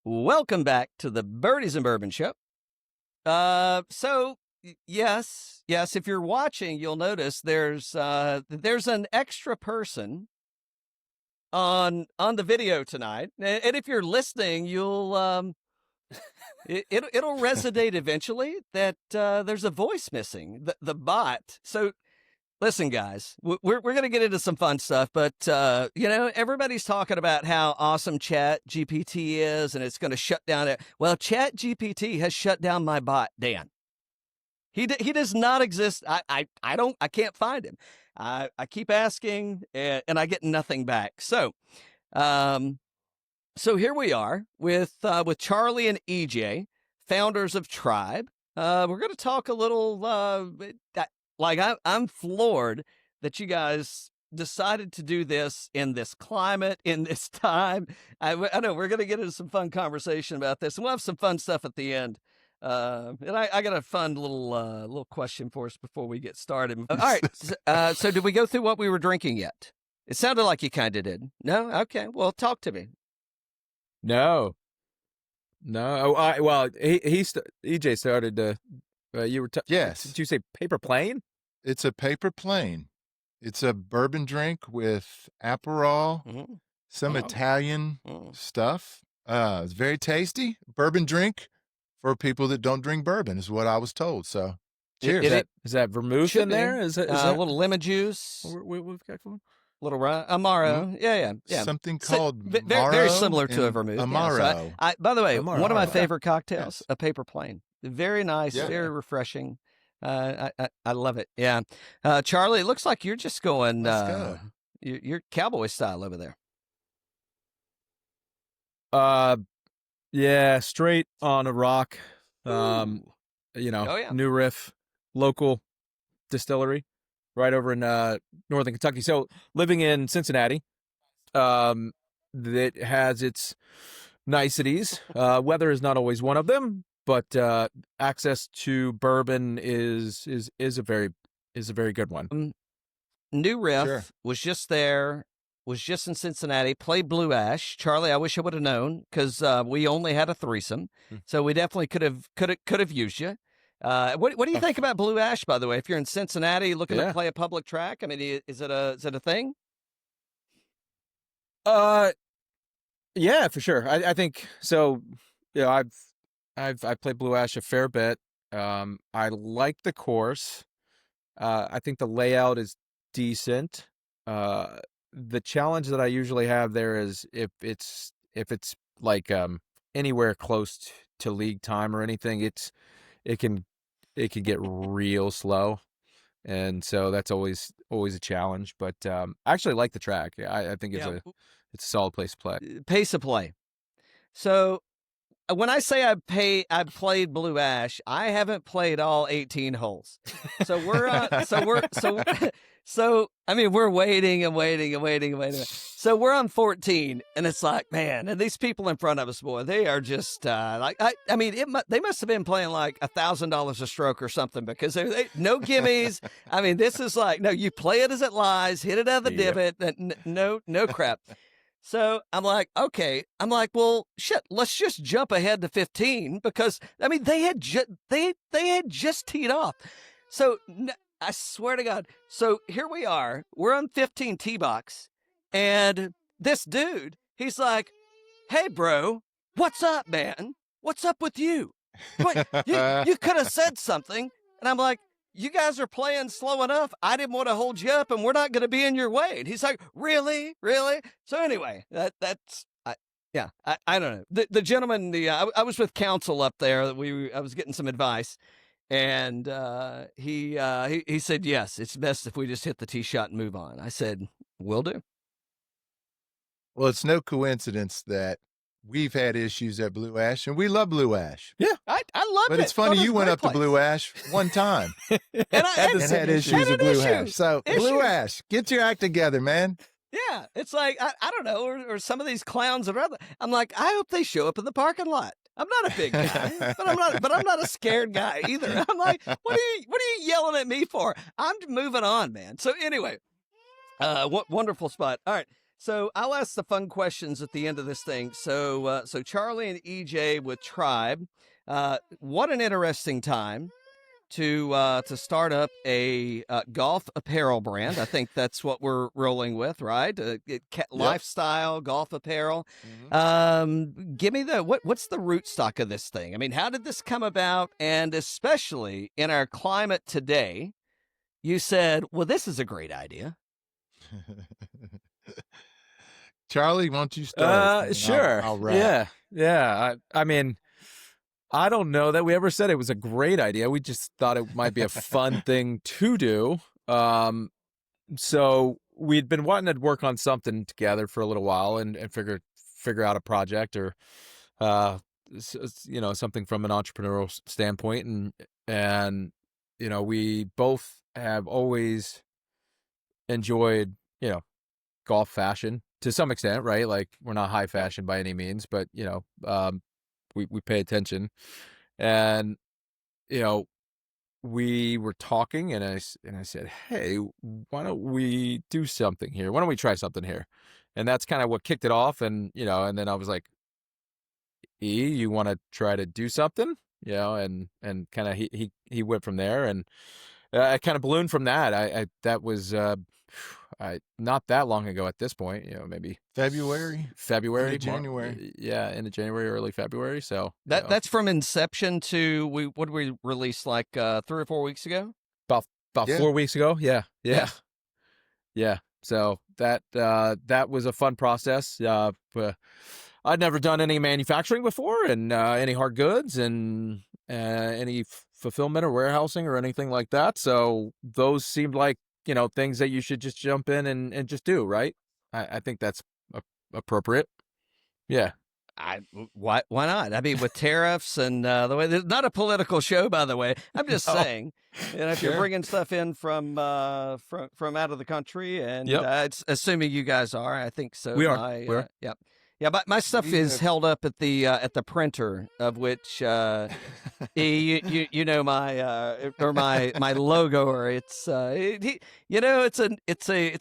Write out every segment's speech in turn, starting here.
Welcome back to the Birdies and Bourbon Show. Yes, if you're watching, you'll notice there's an extra person on the video tonight, and if you're listening, you'll it'll resonate eventually that there's a voice missing, the bot. So listen, guys, we're going to get into some fun stuff, but everybody's talking about how awesome Chat GPT is, and it's going to shut down it. Well, Chat GPT has shut down my bot, Dan. He does not exist. I can't find him. I keep asking, and I get nothing back. So here we are with Charlie and EJ, founders of TYIBE. We're going to talk a little. I'm floored that you guys decided to do this in this climate, in this time. I know we're going to get into some fun conversation about this, and we'll have some fun stuff at the end. And I got a fun little question for us before we get started. All right. So did we go through what we were drinking yet? It sounded like you kind of did. No? Okay. Well, talk to me. No. EJ started to. You were yes. Did you say paper plane? It's a paper plane. It's a bourbon drink with Aperol, some Italian stuff. It's very tasty. Bourbon drink for people that don't drink bourbon is what I was told. So, cheers. Is that vermouth in there? Is that a little lemon juice? We've got one. Little Amaro. Yeah. Something called very similar to a vermouth. Amaro. Yeah, so by the way, one of my favorite cocktails, a paper plane. Very nice, very refreshing. I love it. Yeah. Charlie, it looks like you're just going you're cowboy style over there. Yeah, straight on a rock. New Riff, local distillery right over in northern Kentucky. So living in Cincinnati, that has its niceties. Weather is not always one of them. But access to bourbon is a very good one. New Riff was just there, was just in Cincinnati. Played Blue Ash. Charlie, I wish I would have known because we only had a threesome, so we definitely could have used you. What do you think about Blue Ash, by the way? If you're in Cincinnati looking to play a public track, I mean, is it a thing? Yeah, for sure. I think so. Yeah, I've played Blue Ash a fair bit. I like the course. I think the layout is decent. The challenge that I usually have there is if it's like anywhere close to league time or anything, it can get real slow, and so that's always a challenge. But I actually like the track. I think it's a solid place to play. Pace of play. So. When I say I played Blue Ash, I haven't played all 18 holes. So we're waiting and waiting. So we're on 14, and it's like, man, and these people in front of us, boy, they are just they must have been playing like $1,000 a stroke or something because they no gimmies. I mean, this is like, no, you play it as it lies, hit it out of the divot, no crap. So I'm like, okay. I'm like, well, shit. Let's just jump ahead to 15 because I mean they had just teed off. So I swear to God. So here we are. We're on 15 tee box, and this dude, he's like, "Hey, bro, what's up, man? What's up with you? What, you could have said something." And I'm like, you guys are playing slow enough. I didn't want to hold you up, and we're not going to be in your way. And he's like, really? So anyway, I don't know. The gentleman, I was with counsel up there. I was getting some advice, and he said, yes, it's best if we just hit the tee shot and move on. I said, will do. Well, it's no coincidence that we've had issues at Blue Ash, and we love Blue Ash. Yeah, I love it. But it's funny, you went up to Blue Ash one time and had issues at Blue Ash. So, Blue Ash, get your act together, man. Yeah, it's like, I don't know, or some of these clowns that are out there. I'm like, I hope they show up in the parking lot. I'm not a big guy, but I'm not a scared guy either. I'm like, what are you yelling at me for? I'm moving on, man. So anyway, what wonderful spot. All right. So I'll ask the fun questions at the end of this thing. So Charlie and EJ with TYIBE, what an interesting time to start up a golf apparel brand. I think that's what we're rolling with, right? Lifestyle golf apparel. Give me what's the root stock of this thing? I mean, how did this come about? And especially in our climate today, you said, "Well, this is a great idea." Charlie, why don't you start? Sure. I'll wrap. Yeah. I mean, I don't know that we ever said it was a great idea. We just thought it might be a fun thing to do. So we'd been wanting to work on something together for a little while and figure out a project or, something from an entrepreneurial standpoint. And, we both have always enjoyed, golf fashion to some extent, right? Like we're not high fashion by any means, but, we pay attention. And, we were talking and I said, hey, why don't we do something here? Why don't we try something here? And that's kind of what kicked it off. And, and then I was like, you want to try to do something? And kind of he went from there, and I kind of ballooned from that. That was not that long ago at this point, maybe February, January. End of January, early February. So that's from inception to what did we release, like 3 or 4 weeks ago? About 4 weeks ago. Yeah. So that was a fun process. I'd never done any manufacturing before, and any hard goods and any fulfillment or warehousing or anything like that. So those seemed like, things that you should just jump in and just do, right? I think that's appropriate. Yeah. Why not? I mean, with tariffs and the way, it's not a political show, by the way. I'm just saying, if you're bringing stuff in from out of the country, and it's assuming you guys are, I think so. We are. Yep. Yeah, but my stuff is held up at the printer, of which my my logo, or it's it's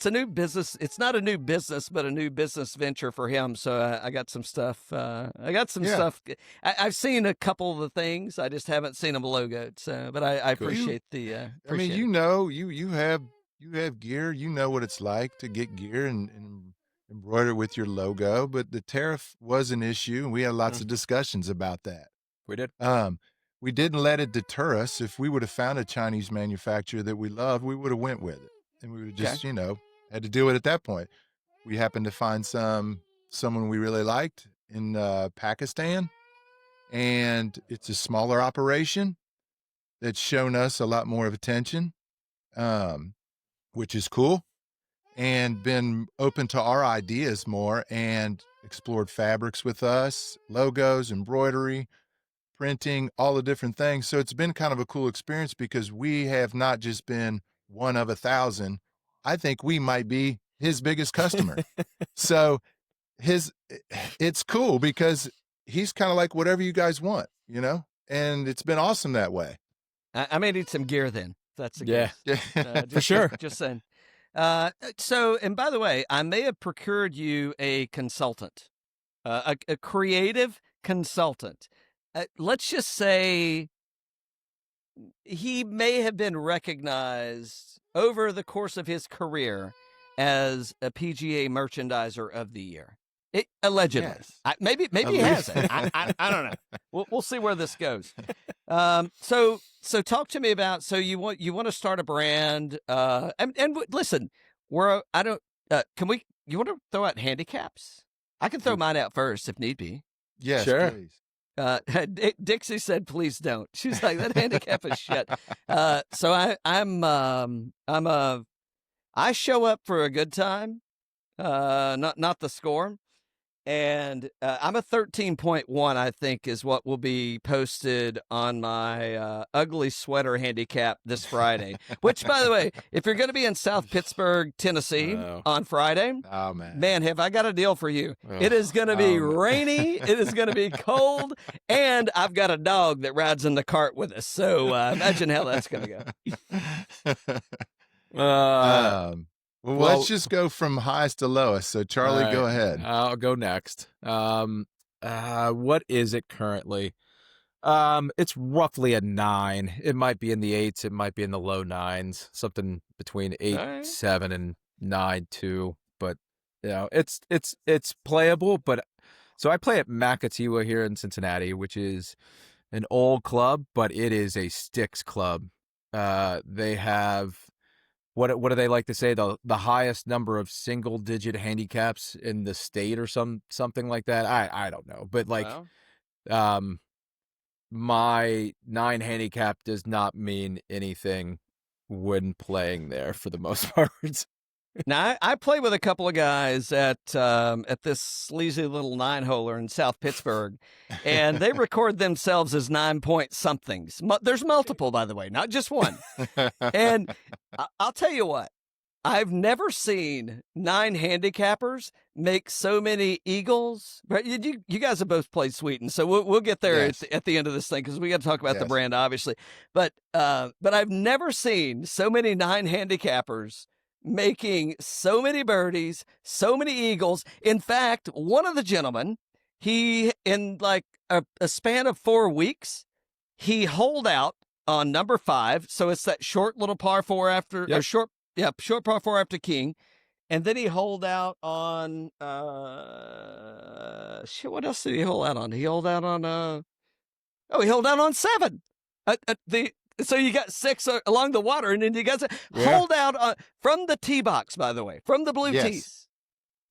a new business. It's not a new business, but a new business venture for him. So I got some stuff. Stuff. I've seen a couple of the things. I just haven't seen them logoed. So, but I appreciate the. I mean, you have gear. You know what it's like to get gear and embroider with your logo, but the tariff was an issue, and we had lots of discussions about that. We did. We didn't let it deter us. If we would have found a Chinese manufacturer that we loved, we would have went with it, and we would have just, had to do it at that point. We happened to find someone we really liked in Pakistan, and it's a smaller operation that's shown us a lot more of attention, which is cool. And been open to our ideas more and explored fabrics with us, logos, embroidery, printing, all the different things. So it's been kind of a cool experience because we have not just been one of 1,000. I think we might be his biggest customer. So it's cool because he's kind of like, whatever you guys want, and it's been awesome that way. I may need some gear then. That's a case. For sure. Just saying. And by the way, I may have procured you a consultant, a creative consultant. Let's just say he may have been recognized over the course of his career as a PGA Merchandiser of the Year. Allegedly. Yes. Maybe he hasn't. I don't know. We'll see where this goes. So talk to me about, so you want to start a brand, and listen, you want to throw out handicaps? I can throw mine out first if need be. Yes, sure. Please. Dixie said, "Please don't." She's like, "That handicap is shit." So I show up for a good time, not the score. And I'm a 13.1, I think, is what will be posted on my ugly sweater handicap this Friday. Which, by the way, if you're going to be in South Pittsburgh, Tennessee on Friday, oh man, have I got a deal for you. It is going to be rainy. It is going to be cold. And I've got a dog that rides in the cart with us. So imagine how that's going to go. Well, Well, let's just go from highest to lowest. So, Charlie, all go right, ahead. I'll go next. What is it currently? It's roughly a 9. It might be in the 8s. It might be in the low 9s. Something between 8, right. 7, and 9, 2. But it's playable. But so I play at Makatiwa here in Cincinnati, which is an old club, but it is a sticks club. They have what do they like to say, the highest number of single digit handicaps in the state or something like that. I don't know, but like um my 9 handicap does not mean anything when playing there for the most part. Now I play with a couple of guys at this sleazy little 9-holer in South Pittsburgh, and they record themselves as 9-point somethings. There's multiple, by the way, not just one. And I'll tell you what, I've never seen 9 handicappers make so many eagles. Right? You guys have both played Sweden, so we'll get there Yes. at the end of this thing because we got to talk about the Yes. brand, obviously. But I've never seen so many 9 handicappers making so many birdies, so many eagles. In fact, one of the gentlemen, he in like a span of 4 weeks, he holed out on number 5. So it's that short little par 4 after Yep. short par 4 after king. And then he holed out on what else did he hold out on? He holed out on he holed out on 7. So you got 6 along the water, and then you guys hold out from the tee box, by the way, from the blue Yes. tees.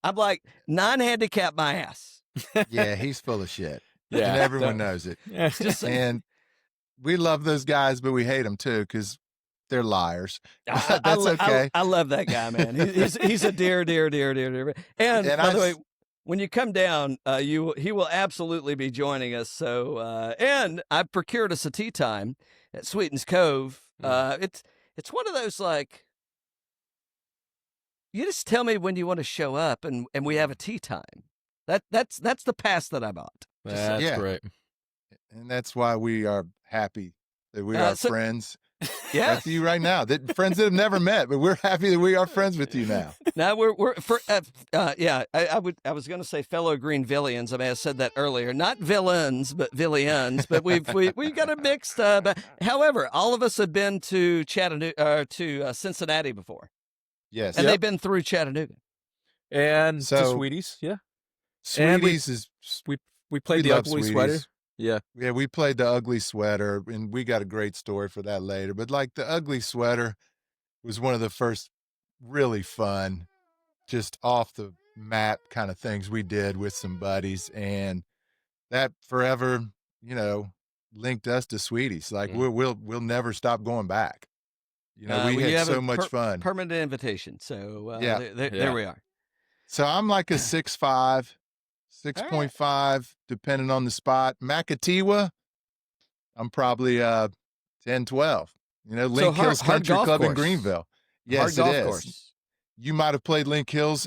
I'm like, 9 handicap my ass. Yeah, he's full of shit. Yeah. And everyone knows it. Just saying. And we love those guys, but we hate them too because they're liars. I That's okay. I love that guy, man. He's a dear. And by the way, when you come down, he will absolutely be joining us. So, and I've procured us a tea time at Sweetens Cove. It's one of those like, you just tell me when you want to show up, and we have a tea time. That's the pass that I bought. That's great. And that's why we are happy that we are friends. Yeah, with you right now. That friends that have never met, but we're happy that we are friends with you now. Now we're for I was going to say fellow Green Villians. I may have said that earlier. Not villains, but Villians. But we got a mixed. But however, all of us have been to Chattanooga to Cincinnati before. Yes, and they've been through Chattanooga. And So, to Sweeties, yeah. Sweeties we played the ugly sweater. Yeah. Yeah, we played the ugly sweater, and we got a great story for that later. But like the ugly sweater was one of the first really fun, just off the map kind of things we did with some buddies, and that forever, linked us to Sweeties. Like we'll never stop going back. We had so much fun. Permanent invitation. So there we are. So I'm like a 6'5", 6.5, depending on the spot. Makatiwa, I'm probably 10, 12. Link Hills Country Club in Greenville. Yes, hard it golf is. Course. You might have played Link Hills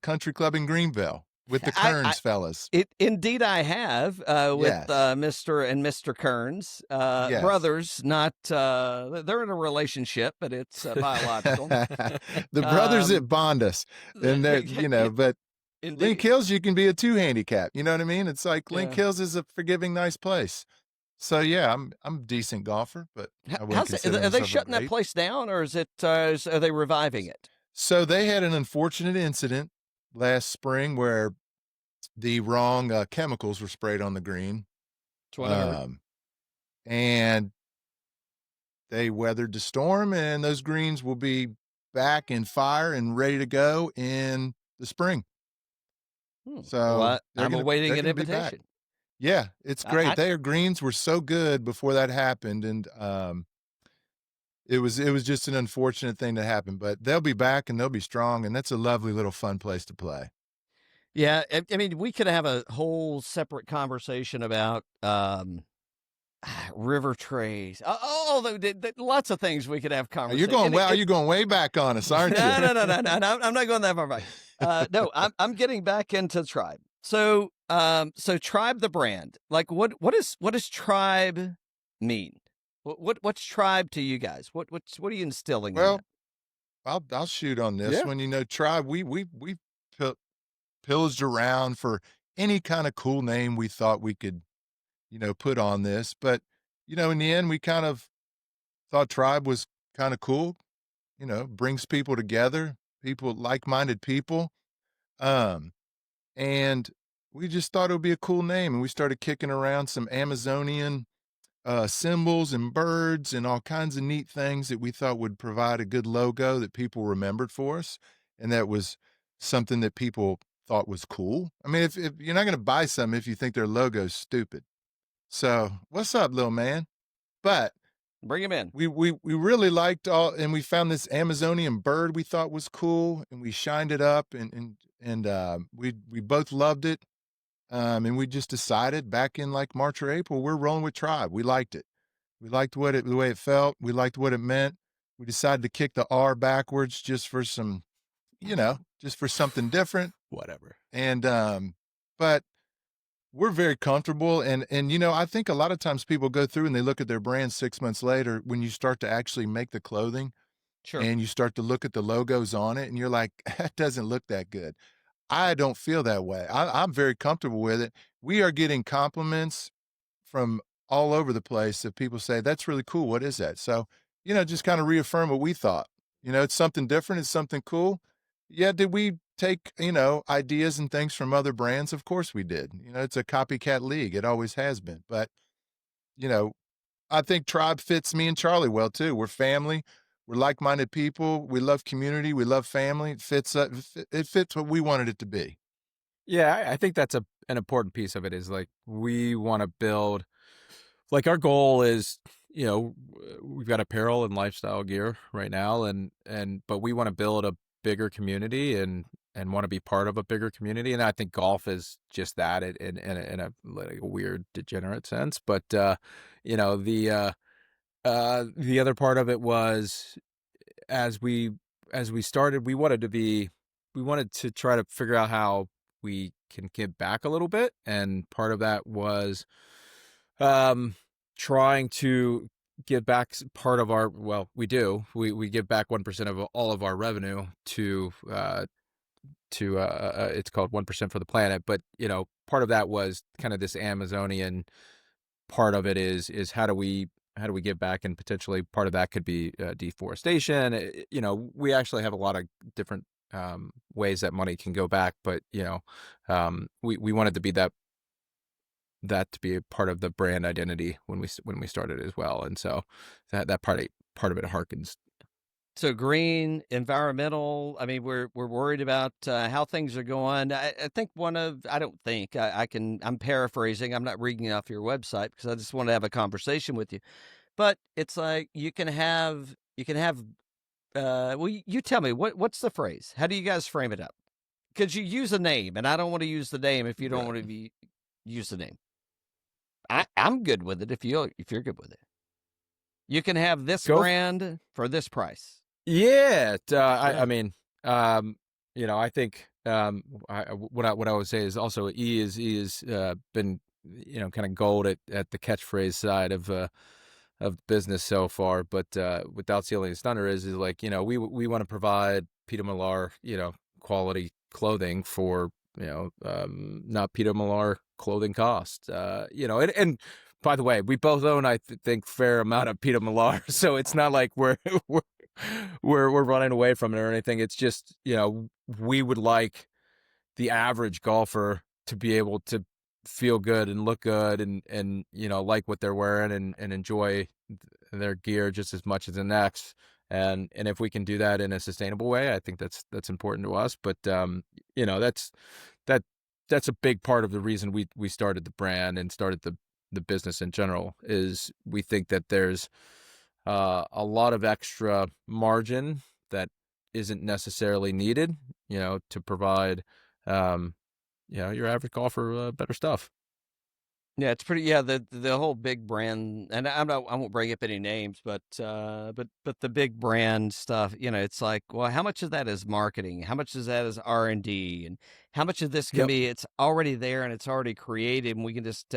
Country Club in Greenville with the Kearns fellas. Indeed, I have with Mr. and Mr. Kearns, brothers. Not they're in a relationship, but it's biological. The brothers that bond us, and they're but. Indeed. Link Hills, you can be a 2 handicap. You know what I mean? It's like Link Hills is a forgiving, nice place. So yeah, I'm a decent golfer, but I wouldn't consider are they myself shutting that place down, or is it? Are they reviving it? So they had an unfortunate incident last spring where the wrong chemicals were sprayed on the green. That's what I heard. And they weathered the storm, and those greens will be back in fire and ready to go in the spring. So I'm awaiting an invitation. Yeah, it's great. Their greens were so good before that happened, and it was just an unfortunate thing that happened. But they'll be back, and they'll be strong, and that's a lovely little fun place to play. Yeah, I mean, we could have a whole separate conversation about river trays. Lots of things we could have conversation. You're going way back on us, aren't you? No, I'm not going that far back. No, I'm getting back into Tribe. So Tribe, the brand, like what does Tribe mean? What's Tribe to you guys? What are you instilling? Well, I'll shoot on this Yeah. one. You know, Tribe, we pil pillaged around for any kinda cool name we thought we could, put on this, but, in the end, we kind of thought Tribe was kinda cool, brings people together, people like-minded people, um, and we just thought it would be a cool name, and we started kicking around some Amazonian symbols and birds and all kinds of neat things that we thought would provide a good logo that people remembered for us, and that was something that people thought was cool. I mean, if you're not gonna buy something if you think their logo's stupid. So, what's up, little man? But Bring him in. we really liked all, and we found this Amazonian bird we thought was cool, and we shined it up, and we both loved it. And we just decided back in like March or April, we're rolling with Tribe. We liked it. We liked the way it felt. We liked what it meant. We decided to kick the R backwards just for some, just for something different. Whatever. And but we're very comfortable, and I think a lot of times people go through and they look at their brand 6 months later when you start to actually make the clothing Sure. and you start to look at the logos on it and you're like, that doesn't look that good. I don't feel that way. I'm very comfortable with it. We are getting compliments from all over the place that people say, "That's really cool. What is that?" So, just kinda reaffirm what we thought. It's something different, it's something cool. Yeah, did we take, ideas and things from other brands? Of course we did. It's a copycat league, it always has been. But, you know, I think Tribe fits me and Charlie well too. We're family, we're like-minded people, we love community, we love family. It fits what we wanted it to be. Yeah, I think that's an important piece of it is like we want to build like our goal is, we've got apparel and lifestyle gear right now and but we want to build a bigger community and want to be part of a bigger community. And I think golf is just that in a like a weird degenerate sense. But the other part of it was as we as we started, we wanted to try to figure out how we can give back a little bit, and part of that was trying to give back part of our we give back 1% of all of our revenue to it's called 1% for the planet, but part of that was kind of this Amazonian part of it is how do we give back, and potentially part of that could be deforestation. We actually have a lot of different ways that money can go back, but we wanted to be that to be a part of the brand identity when we started as well, and so that part of it harkens. So green, environmental. I mean, we're worried about how things are going. I think I'm paraphrasing. I'm not reading off your website because I just want to have a conversation with you. But it's like you can have. Well, you tell me what's the phrase? How do you guys frame it up? Because you use a name, and I don't want to use the name if you don't want to use the name. I'm good with it if you're good with it. You can have this brand for this price. Yeah, I mean, I think what I would say is also E is been kind of gold at the catchphrase side of business so far, but without stealing his thunder is like we want to provide Peter Millar quality clothing for not Peter Millar clothing cost, and by the way, we both own, I think, fair amount of Peter Millar, so it's not like we're running away from it or anything. It's just we would like the average golfer to be able to feel good and look good and like what they're wearing and enjoy their gear just as much as the next. And if we can do that in a sustainable way, I think that's important to us. But that's a big part of the reason we started the brand and started the business in general, is we think that there's a lot of extra margin that isn't necessarily needed, to provide your average golfer better stuff. Yeah, it's pretty. Yeah, the whole big brand, and I won't bring up any names, but the big brand stuff. It's like, well, how much of that is marketing? How much of that is R&D? And how much of this can be? It's already there and it's already created, and we can just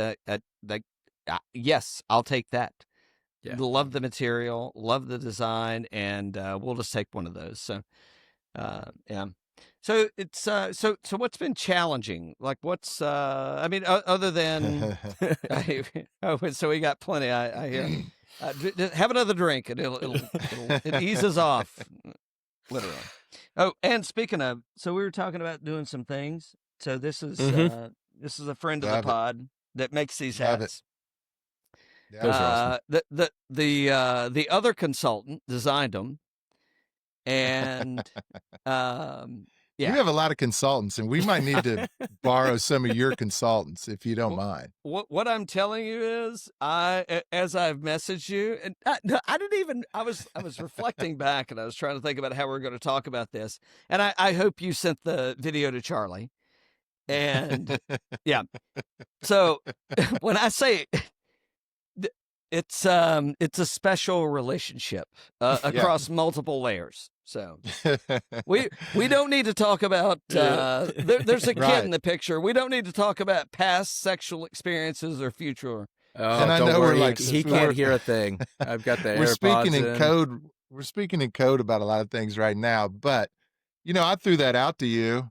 yes, I'll take that. Yeah. love the material, love the design, and we'll just take one of those. So, yeah. So it's so what's been challenging? Like what's I mean, other than so we got plenty. I hear. Have another drink, and it eases off, literally. Oh, and speaking of, so we were talking about doing some things. So this is a friend of the Love it. pod that makes these Love it. hats. Yeah. Those are awesome. The other consultant designed them, and You yeah. have a lot of consultants, and we might need to borrow some of your consultants if you don't mind. What I'm telling you is, as I've messaged you, and I didn't even. I was reflecting back, and I was trying to think about how we're going to talk about this, and I hope you sent the video to Charlie, and yeah. So when I say it's a special relationship across multiple layers. So we don't need to talk about there's a kid in the picture. We don't need to talk about past sexual experiences or future. Oh, And I don't know we're worry. like- he can't hear a thing. I've got the We're AirPods speaking in code. We're speaking in code about a lot of things right now, but I threw that out to you,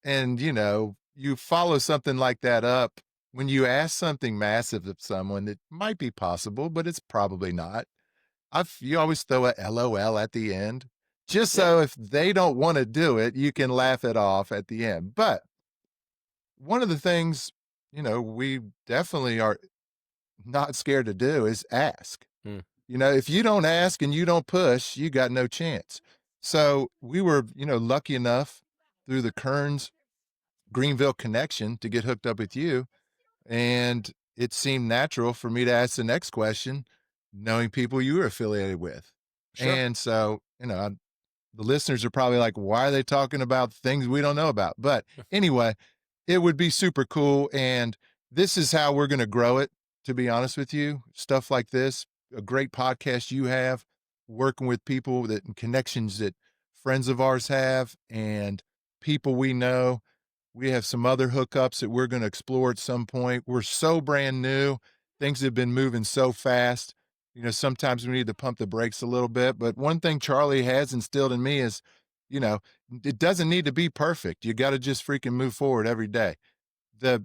and you follow something like that up when you ask something massive of someone that might be possible, but it's probably not. You always throw a LOL at the end, just so if they don't want to do it, you can laugh it off at the end. But one of the things, we definitely are not scared to do is ask. If you don't ask and you don't push, you got no chance. So we were, lucky enough through the Kearns Greenville connection to get hooked up with you. And it seemed natural for me to ask the next question, knowing people you were affiliated with. Sure. And so, the listeners are probably like, why are they talking about things we don't know about? But anyway, it would be super cool. And this is how we're going to grow it, to be honest with you. Stuff like this, a great podcast you have, working with people and connections that friends of ours have and people we know. We have some other hookups that we're going to explore at some point. We're so brand new. Things have been moving so fast. Sometimes we need to pump the brakes a little bit. But one thing Charlie has instilled in me is, it doesn't need to be perfect. You got to just freaking move forward every day. The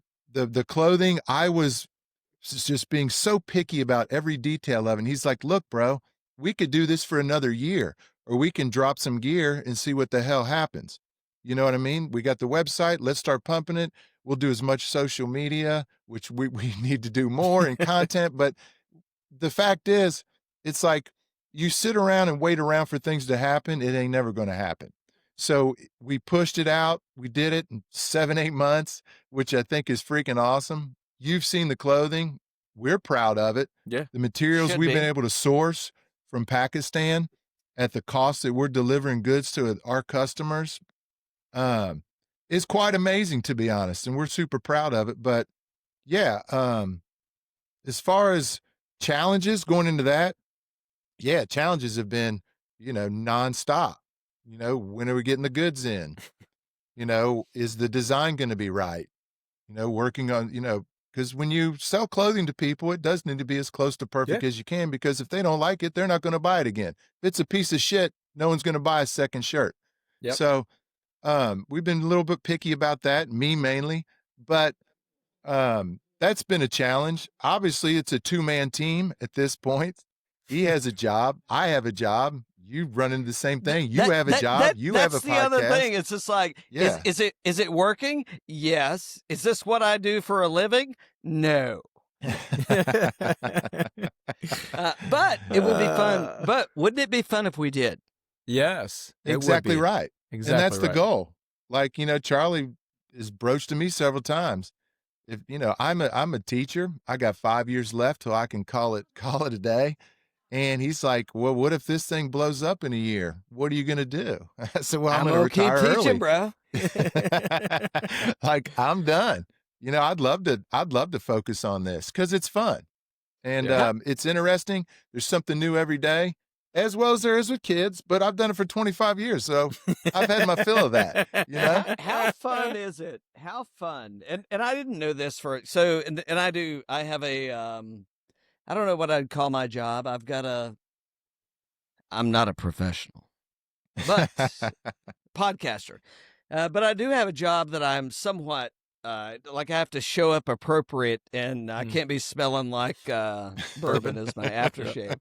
clothing, I was just being so picky about every detail of it. And he's like, look, bro, we could do this for another year, or we can drop some gear and see what the hell happens. You know what I mean? We got the website. Let's start pumping it. We'll do as much social media, which we need to do more in content. But the fact is, it's like you sit around and wait around for things to happen. It ain't never going to happen. So we pushed it out. We did it in 7-8 months, which I think is freaking awesome. You've seen the clothing. We're proud of it. Yeah. The materials Should we've be. been able to source from Pakistan at the cost that we're delivering goods to our customers is quite amazing, to be honest. And we're super proud of it. But yeah, as far as challenges going into that, challenges have been, nonstop. When are we getting the goods in? Is the design going to be right? Working on, because when you sell clothing to people, it does need to be as close to perfect as you can, because if they don't like it, they're not going to buy it again. If it's a piece of shit, no one's going to buy a second shirt. Yep. So we've been a little bit picky about that, me mainly, but that's been a challenge. Obviously, it's a 2-man team at this point. He has a job. I have a job. You run into the same thing. You have a job. You have a podcast. That's the other thing. It's just like, Yeah. is it working? Yes. Is this what I do for a living? No. But it would be fun. But wouldn't it be fun if we did? Yes. it would Exactly be. right. Exactly And that's the right. goal. Like, Charlie has broached to me several times. If I'm a teacher, I got 5 years left till I can call it a day. And he's like, well, what if this thing blows up in a year? What are you going to do? I said, well, I'm going to retire keep teaching, early. bro. Like, I'm done. I'd love to focus on this because it's fun. And it's interesting. There's something new every day, as well as there is with kids, but I've done it for 25 years. So I've had my fill of that, How fun is it? How fun. And I didn't know this I have I don't know what I'd call my job. I'm not a professional, but podcaster. But I do have a job that I'm somewhat like I have to show up appropriate, and I can't be smelling like bourbon as my aftershave.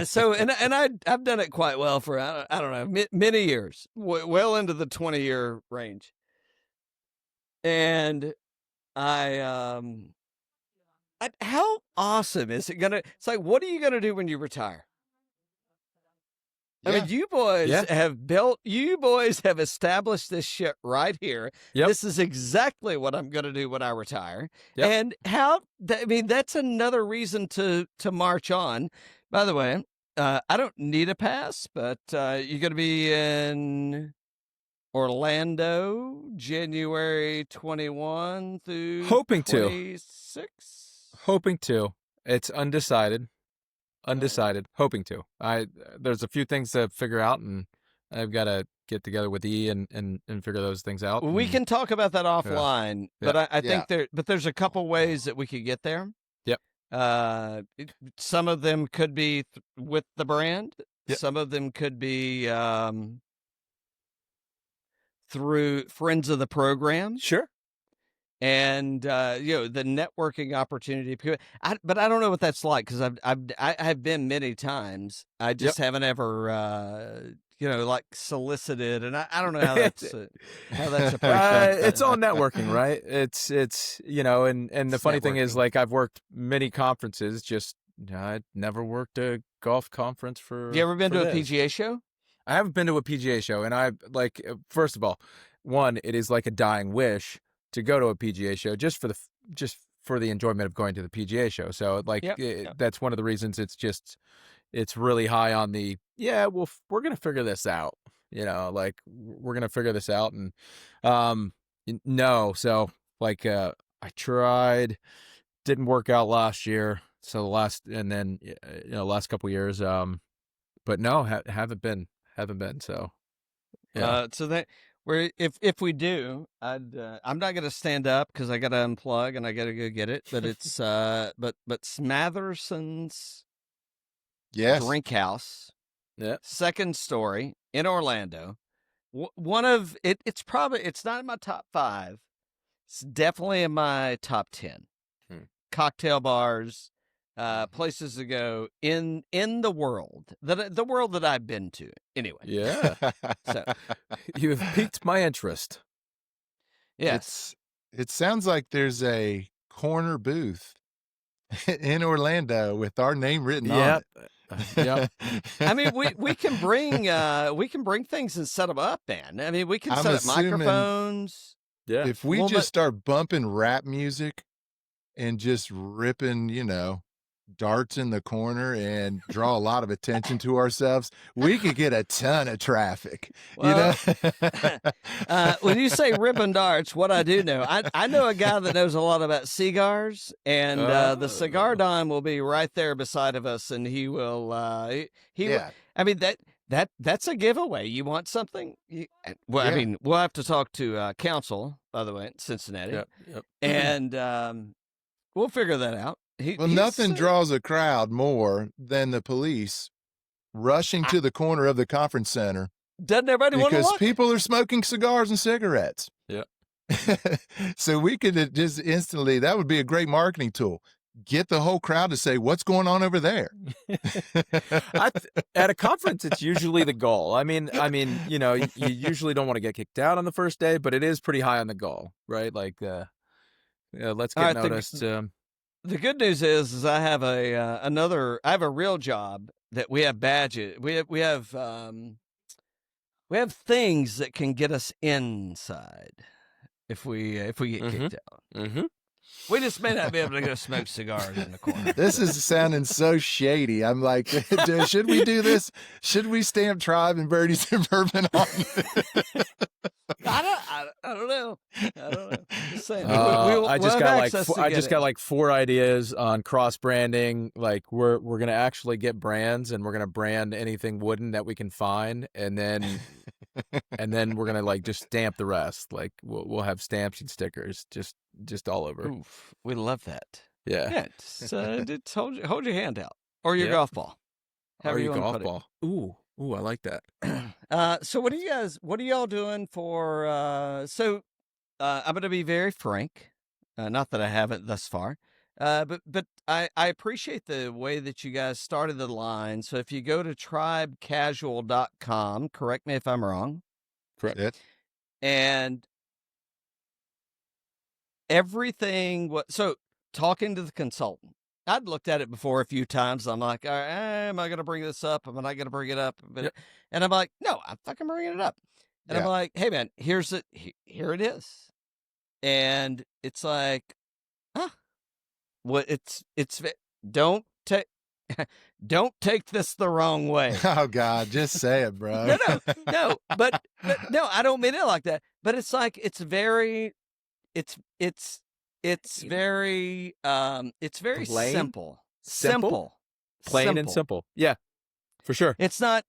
So, and I've done it quite well for I don't know many years, well into the 20-year range, and how awesome is it gonna? It's like, what are you gonna do when you retire? I mean, you boys have established this shit right here. Yep. This is exactly what I'm going to do when I retire. Yep. And that's another reason to march on. By the way, I don't need a pass, but you're going to be in Orlando, January 21 through Hoping 26? Hoping to. It's undecided. Hoping to. There's a few things to figure out, and I've got to get together with E and figure those things out. We can talk about that offline, but I think there's a couple ways that we could get there. Yep. Some of them could be with the brand. Yep. Some of them could be through friends of the program. Sure. And the networking opportunity, but I don't know what that's like because I've been many times. I just haven't ever like solicited, and I don't know how that's approached. It's all networking, right? It's and the funny thing is, like, I've worked many conferences. Just I'd never worked a golf conference for. You ever been to a PGA show? I haven't been to a PGA show, and I like. First of all, one, it is like a dying wish to go to a PGA show just for the enjoyment of going to the PGA show. So that's one of the reasons it's really high on the, we're going to figure this out, like we're going to figure this out. And, no, so like, I tried, didn't work out last year. So last couple of years, but no, haven't been. So, yeah. So that, where if we do, I'm not going to stand up because I got to unplug and I got to go get it. But it's but Smatherson's Drink House, second story in Orlando. One of it. It's not in my top 5. It's definitely in my top 10. Cocktail bars, places to go in the world that I've been to. Anyway, yeah. So you've piqued my interest. Yes, it sounds like there's a corner booth in Orlando with our name written on it. Yep. I mean, we can bring things and set them up, man. I mean, we can set up microphones. Yeah. If we just start bumping rap music and just ripping, darts in the corner and draw a lot of attention to ourselves, we could get a ton of traffic. Well, when you say ripping darts, what I do know, I know a guy that knows a lot about cigars, and the cigar dime will be right there beside of us, and he will. I mean that's a giveaway. You want something? I mean, we'll have to talk to council, by the way, in Cincinnati, yep. And we'll figure that out. Nothing draws a crowd more than the police rushing to the corner of the conference center. Doesn't everybody want to look? Because people are smoking cigars and cigarettes. Yeah. So we could just instantly, that would be a great marketing tool. Get the whole crowd to say, what's going on over there? At a conference, it's usually the goal. I mean, you usually don't want to get kicked out on the first day, but it is pretty high on the goal, right? Like, let's get noticed. The good news is I have I have a real job that we have badges. We have things that can get us inside if we get kicked out. Mm-hmm. We just may not be able to go smoke cigars in the corner. This is sounding so shady. I'm like, should we do this? Should we stamp Tribe and Birdie's and Bourbon on? I don't know. Just saying. I just got like 4 ideas on cross branding. Like we're gonna actually get brands, and we're gonna brand anything wooden that we can find, and then we're gonna like just stamp the rest. Like we'll have stamps and stickers just all over. Oof, we love that. Yeah. Yeah, just hold your hand out or your Yep. golf ball, Or however you your want to golf put it. ball. Ooh, I like that. So what are y'all doing for, I'm going to be very frank. Not that I haven't thus far. But I appreciate the way that you guys started the line. So if you go to tribecasual.com, correct me if I'm wrong, Correct. It. and everything so talking to the consultant, I'd looked at it before a few times. I'm like, all right, am I going to bring this up? Am I not going to bring it up? But, Yep. and I'm like, no, I'm fucking bringing it up. And I'm Yeah. like, hey man, here it is. And it's like, huh, what don't take, don't take this the wrong way. Oh God, just say it, bro. No, but no, I don't mean it like that. But it's like, it's very very Plain? simple. Simple? Plain and simple. Yeah, for sure. It's not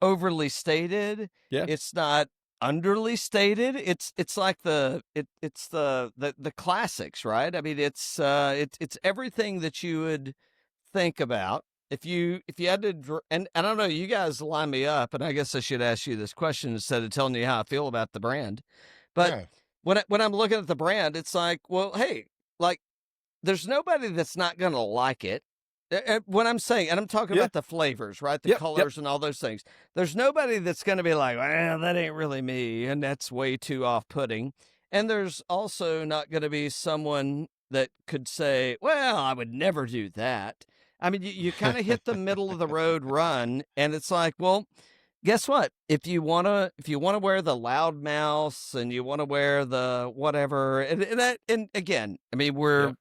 overly stated. Yeah. It's not underly stated. It's like it's the classics, right? I mean, it's everything that you would think about. If you had to, and I don't know, you guys line me up, and I guess I should ask you this question instead of telling you how I feel about the brand. But Yeah. when I'm looking at the brand, it's like, well, hey, like, there's nobody that's not going to like it. What I'm saying, and I'm talking Yeah. about the flavors, right? The Yep, colors and all those things. There's nobody that's going to be like, well, that ain't really me, and that's way too off-putting. And there's also not going to be someone that could say, well, I would never do that. I mean, you kind of hit the middle of the road run, and it's like, well, guess what? If you wanna wear the loud mouse and you want to wear the whatever, and again, I mean, we're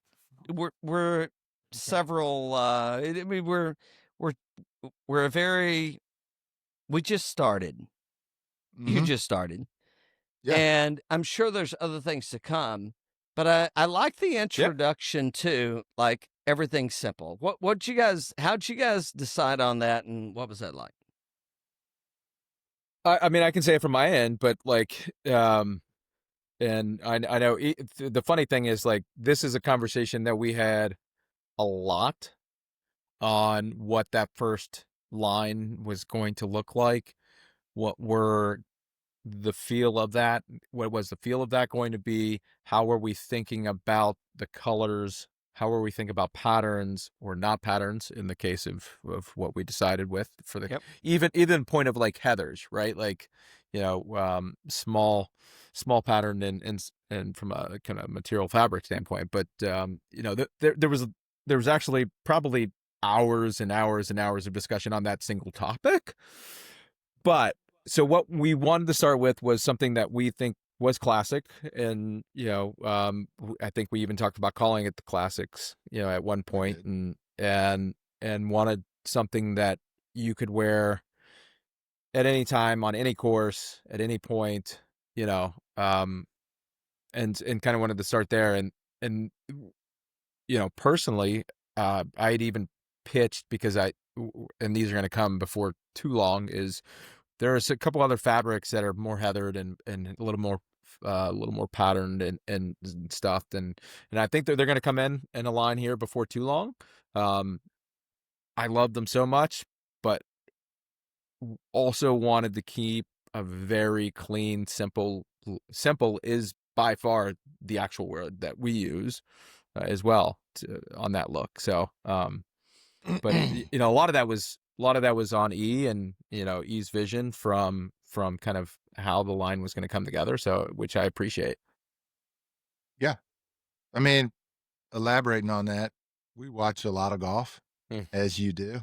several. I mean, we're a very. We just started. You Mhm. just started, Yeah. and I'm sure there's other things to come. But I like the introduction too. Like, everything's simple. How'd you guys decide on that, and what was that like? I mean, I can say it from my end, but like, and I know the funny thing is, like, this is a conversation that we had a lot on what that first line was going to look like. What were the feel of that? What was the feel of that going to be? How were we thinking about the colors? How were we thinking about patterns or not patterns in the case of what we decided with for the even point of like heathers, right? Like, small pattern and from a kind of material fabric standpoint. But there was actually probably hours and hours and hours of discussion on that single topic. But so what we wanted to start with was something that we think was classic, and I think we even talked about calling it the classics, at one point, and wanted something that you could wear at any time on any course at any point, and kind of wanted to start there, and personally, I'd even pitched because and these are going to come before too long, is there's a couple other fabrics that are more heathered and a little more patterned and stuff, and I think they're going to come in a line here before too long. I love them so much, but also wanted to keep a very clean, simple is by far the actual word that we use as well on that look. So, but a lot of that was on E and E's vision from kind of how the line was going to come together. So, which I appreciate. Yeah. I mean, elaborating on that, we watch a lot of golf, as you do.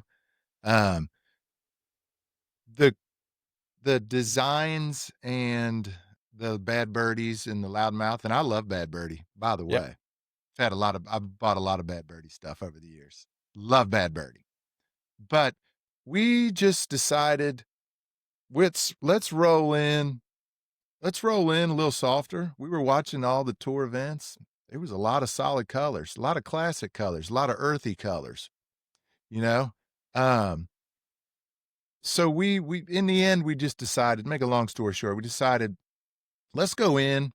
The designs and the Bad Birdies and the Loudmouth, and I love Bad Birdie, by the way. I've bought a lot of Bad Birdie stuff over the years. Love Bad Birdie. But we just decided let's roll in. Let's roll in a little softer. We were watching all the tour events. There was a lot of solid colors, a lot of classic colors, a lot of earthy colors, you know? So we in the end, we just decided, make a long story short, we decided, let's go in.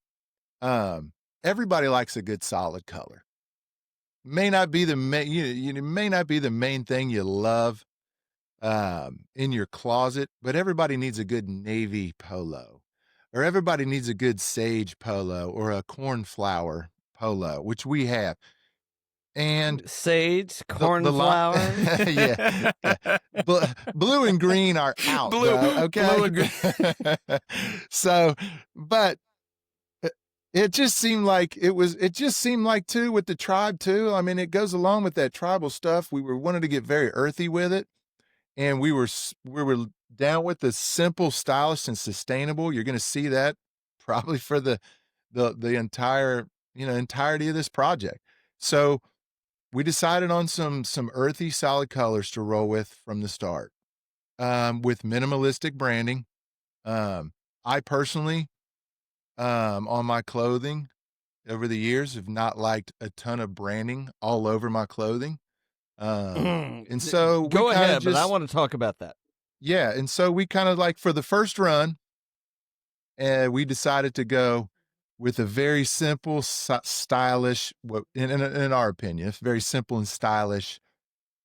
Everybody likes a good solid color. may not be the main, may not be the main thing you love in your closet, but everybody needs a good navy polo, or everybody needs a good sage polo or a cornflower polo, which we have. And sage, the lot, cornflower. yeah, yeah. Blue and green are out, Blue- bro. Okay. blue and green. So, but it just seemed like it just seemed like too with the tribe too. I mean, it goes along with that tribal stuff. We wanted to get very earthy with it, and we were down with the simple, stylish, and sustainable. You're going to see that probably for the entire, entirety of this project. So we decided on some earthy, solid colors to roll with from the start, with minimalistic branding. I personally, on my clothing over the years, have not liked a ton of branding all over my clothing. And so go ahead, but I want to talk about that. Yeah. And so we kind of like for the first run, we decided to go with a very simple, stylish, in our opinion, it's very simple and stylish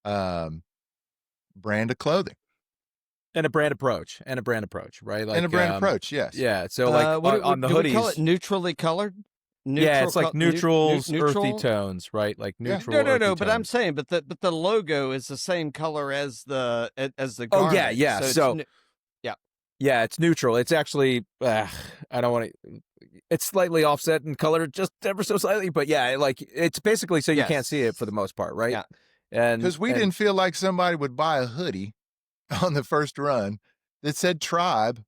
brand of clothing. And a brand approach, right? Like, And a brand approach, yes. Yeah. So like on the do hoodies, we call it neutrally colored? Yeah, it's like neutrals, earthy tones, right? Like neutral. No. But I'm saying, but the logo is the same color as the garment. Oh yeah. So yeah, it's neutral. It's actually I don't want to. It's slightly offset in color, just ever so slightly, but yeah, like it's basically so you can't see it for the most part, right? Yeah. And because we didn't feel like somebody would buy a hoodie on the first run that said Tribe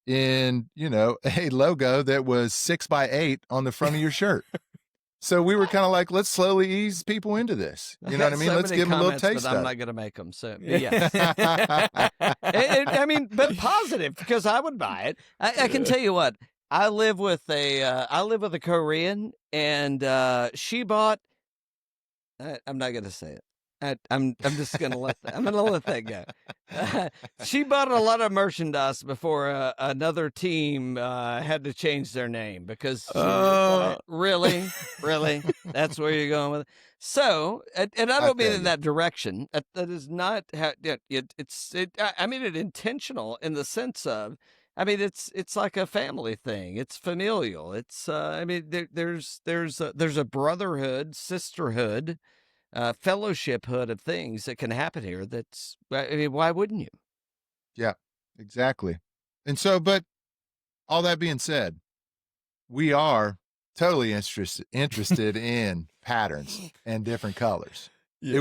in, a logo that was 6x8 on the front of your shirt. So we were kind of like, let's slowly ease people into this. You know what I mean? Let's give them a little taste but of I'm not going to make them. So yeah. I mean, but positive, because I would buy it. I can tell you what, I live with a Korean, and she bought, I'm not going to say it. I'm just gonna let that go. She bought a lot of merchandise before another team had to change their name, because really, that's where you're going with it. So, and I don't mean in that direction. That is not how I mean it intentional in the sense of, I mean it's like a family thing. It's familial. It's I mean there's a brotherhood, sisterhood, fellowshiphood of things that can happen here. That's, I mean, why wouldn't you? Yeah, exactly. And so, but all that being said, we are totally interested in patterns and different colors. Yeah. It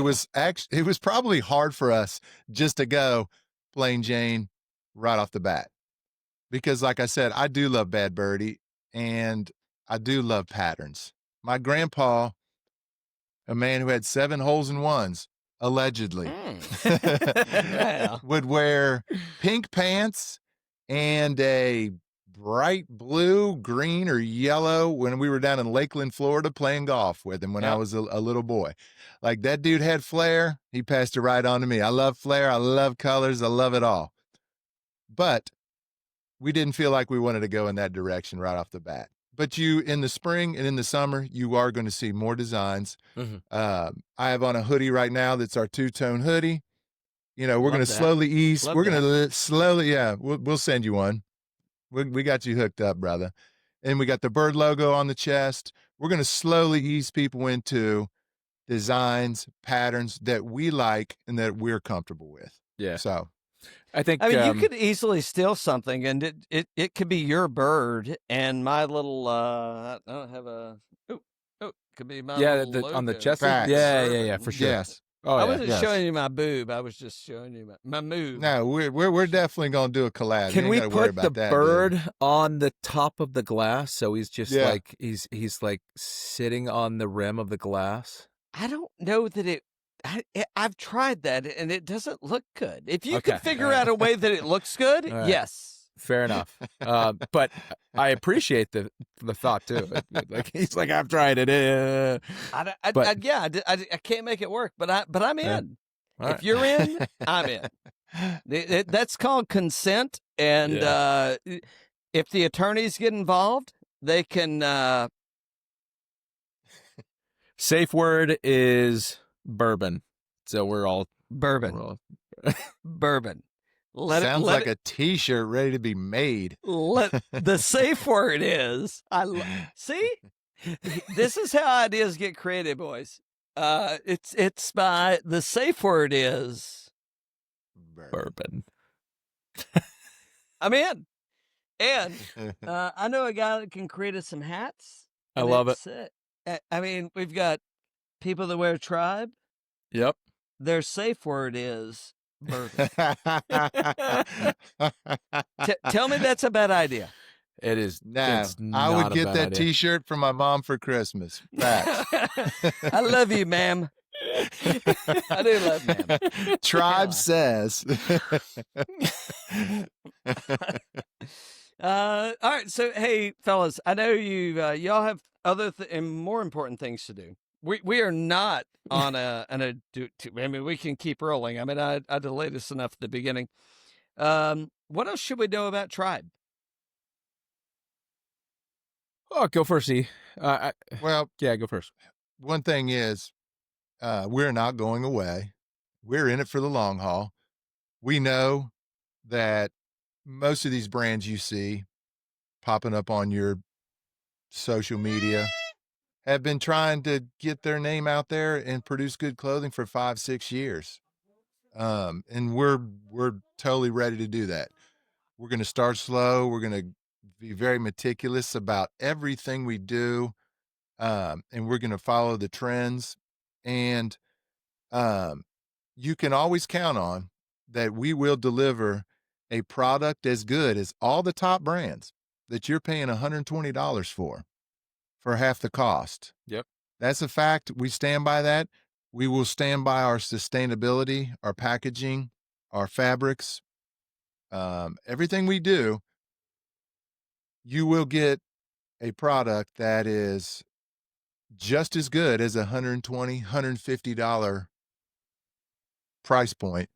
was probably hard for us just to go plain Jane right off the bat, because like I said, I do love Bad Birdie and I do love patterns. My grandpa, a man who had 7 holes in ones, allegedly, would wear pink pants and a bright blue, green, or yellow when we were down in Lakeland, Florida, playing golf with him when I was a little boy. Like, that dude had flair. He passed it right on to me. I love flair. I love colors. I love it all. But we didn't feel like we wanted to go in that direction right off the bat. But in the spring and in the summer, you are going to see more designs. Mm-hmm. I have on a hoodie right now that's our 2-tone hoodie. We're going to slowly ease. We're going to slowly, we'll send you one. We got you hooked up, brother. And we got the bird logo on the chest. We're going to slowly ease people into designs, patterns that we like and that we're comfortable with. Yeah. So I think, I mean, you could easily steal something, and it could be your bird, and my little I don't have a could be my little on the logo. chest. Facts. Yeah, for sure. Yes. Oh, I wasn't showing you my boob. I was just showing you my move. No, we're definitely gonna do a collab. Can we put the bird dude. on the top of the glass so he's just like he's like sitting on the rim of the glass? I don't know that I've tried that, and it doesn't look good. If you could figure out a way that it looks good, yes. Fair enough. But I appreciate the thought too. Like, he's like, I've tried it. I can't make it work, but I'm in. If you're in, I'm in. That's called consent, and if the attorneys get involved, they can. Safe word is bourbon. So we're all Bourbon. Bourbon. Sounds like a T-shirt ready to be made. The safe word is. See, this is how ideas get created, boys. It's by the safe word is bourbon. I'm in, and I know a guy that can create us some hats. I love it. I mean, we've got people that wear TYIBE. Yep. Their safe word is bourbon. Tell me that's a bad idea. It is. No, it's I would get that idea. T-shirt from my mom for Christmas. Facts. I love you, ma'am. I do love ma'am. TYIBE says. All right, so hey, fellas, I know y'all have other and more important things to do. We are not on I mean, we can keep rolling. I mean, I delayed us enough at the beginning. What else should we know about TYIBE? Oh, go first, E. Well, yeah, go first. One thing is, we're not going away. We're in it for the long haul. We know that most of these brands you see popping up on your social media have been trying to get their name out there and produce good clothing for 5-6 years. And we're totally ready to do that. We're going to start slow. We're going to be very meticulous about everything we do. And we're going to follow the trends. And you can always count on that we will deliver a product as good as all the top brands that you're paying $120 for half the cost. Yep. That's a fact. We stand by that. We will stand by our sustainability, our packaging, our fabrics, everything we do. You will get a product that is just as good as $120, $150 price point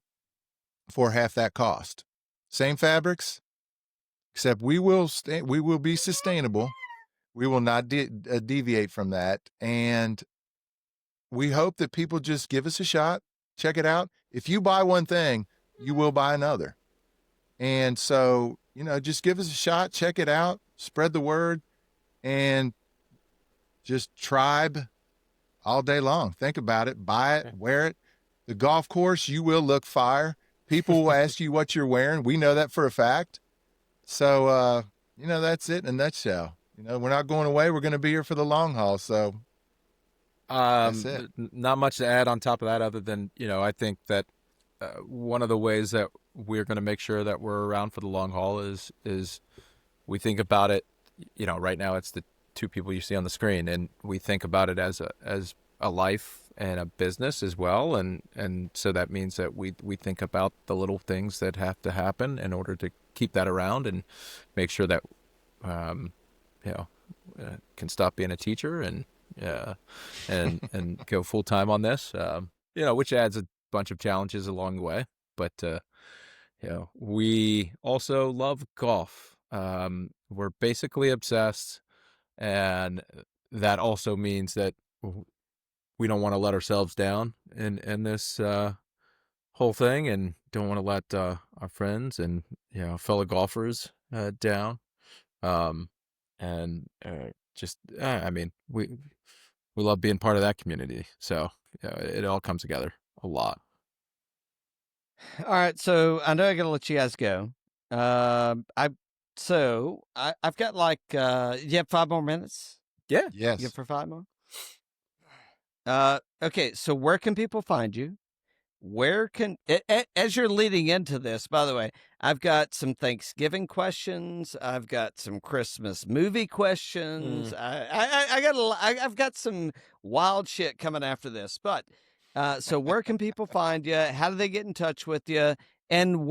for half that cost. Same fabrics, except we will be sustainable. We will not deviate from that. And we hope that people just give us a shot, check it out. If you buy one thing, you will buy another. And so, just give us a shot, check it out, spread the word, and just TYIBE all day long. Think about it, buy it, wear it. The golf course, you will look fire. People will ask you what you're wearing. We know that for a fact. So, that's it in a nutshell. We're not going away. We're going to be here for the long haul. So that's it. Not much to add on top of that other than, I think that one of the ways that we're going to make sure that we're around for the long haul is we think about it, right now it's the two people you see on the screen, and we think about it as a life and a business as well. And so that means that we think about the little things that have to happen in order to keep that around and make sure that, can stop being a teacher and go full time on this, which adds a bunch of challenges along the way. But, we also love golf. We're basically obsessed, and that also means that we don't want to let ourselves down in this whole thing, and don't want to let our friends and fellow golfers down. We love being part of that community. So it all comes together a lot. All right, so I know I got to let you guys go. I've got you have 5 more minutes? Yeah. Yes. You for 5 more? Okay, so where can people find you? As you're leading into this, by the way, I've got some Thanksgiving questions. I've got some Christmas movie questions. I've got some wild shit coming after this. But so where can people find you? How do they get in touch with you? And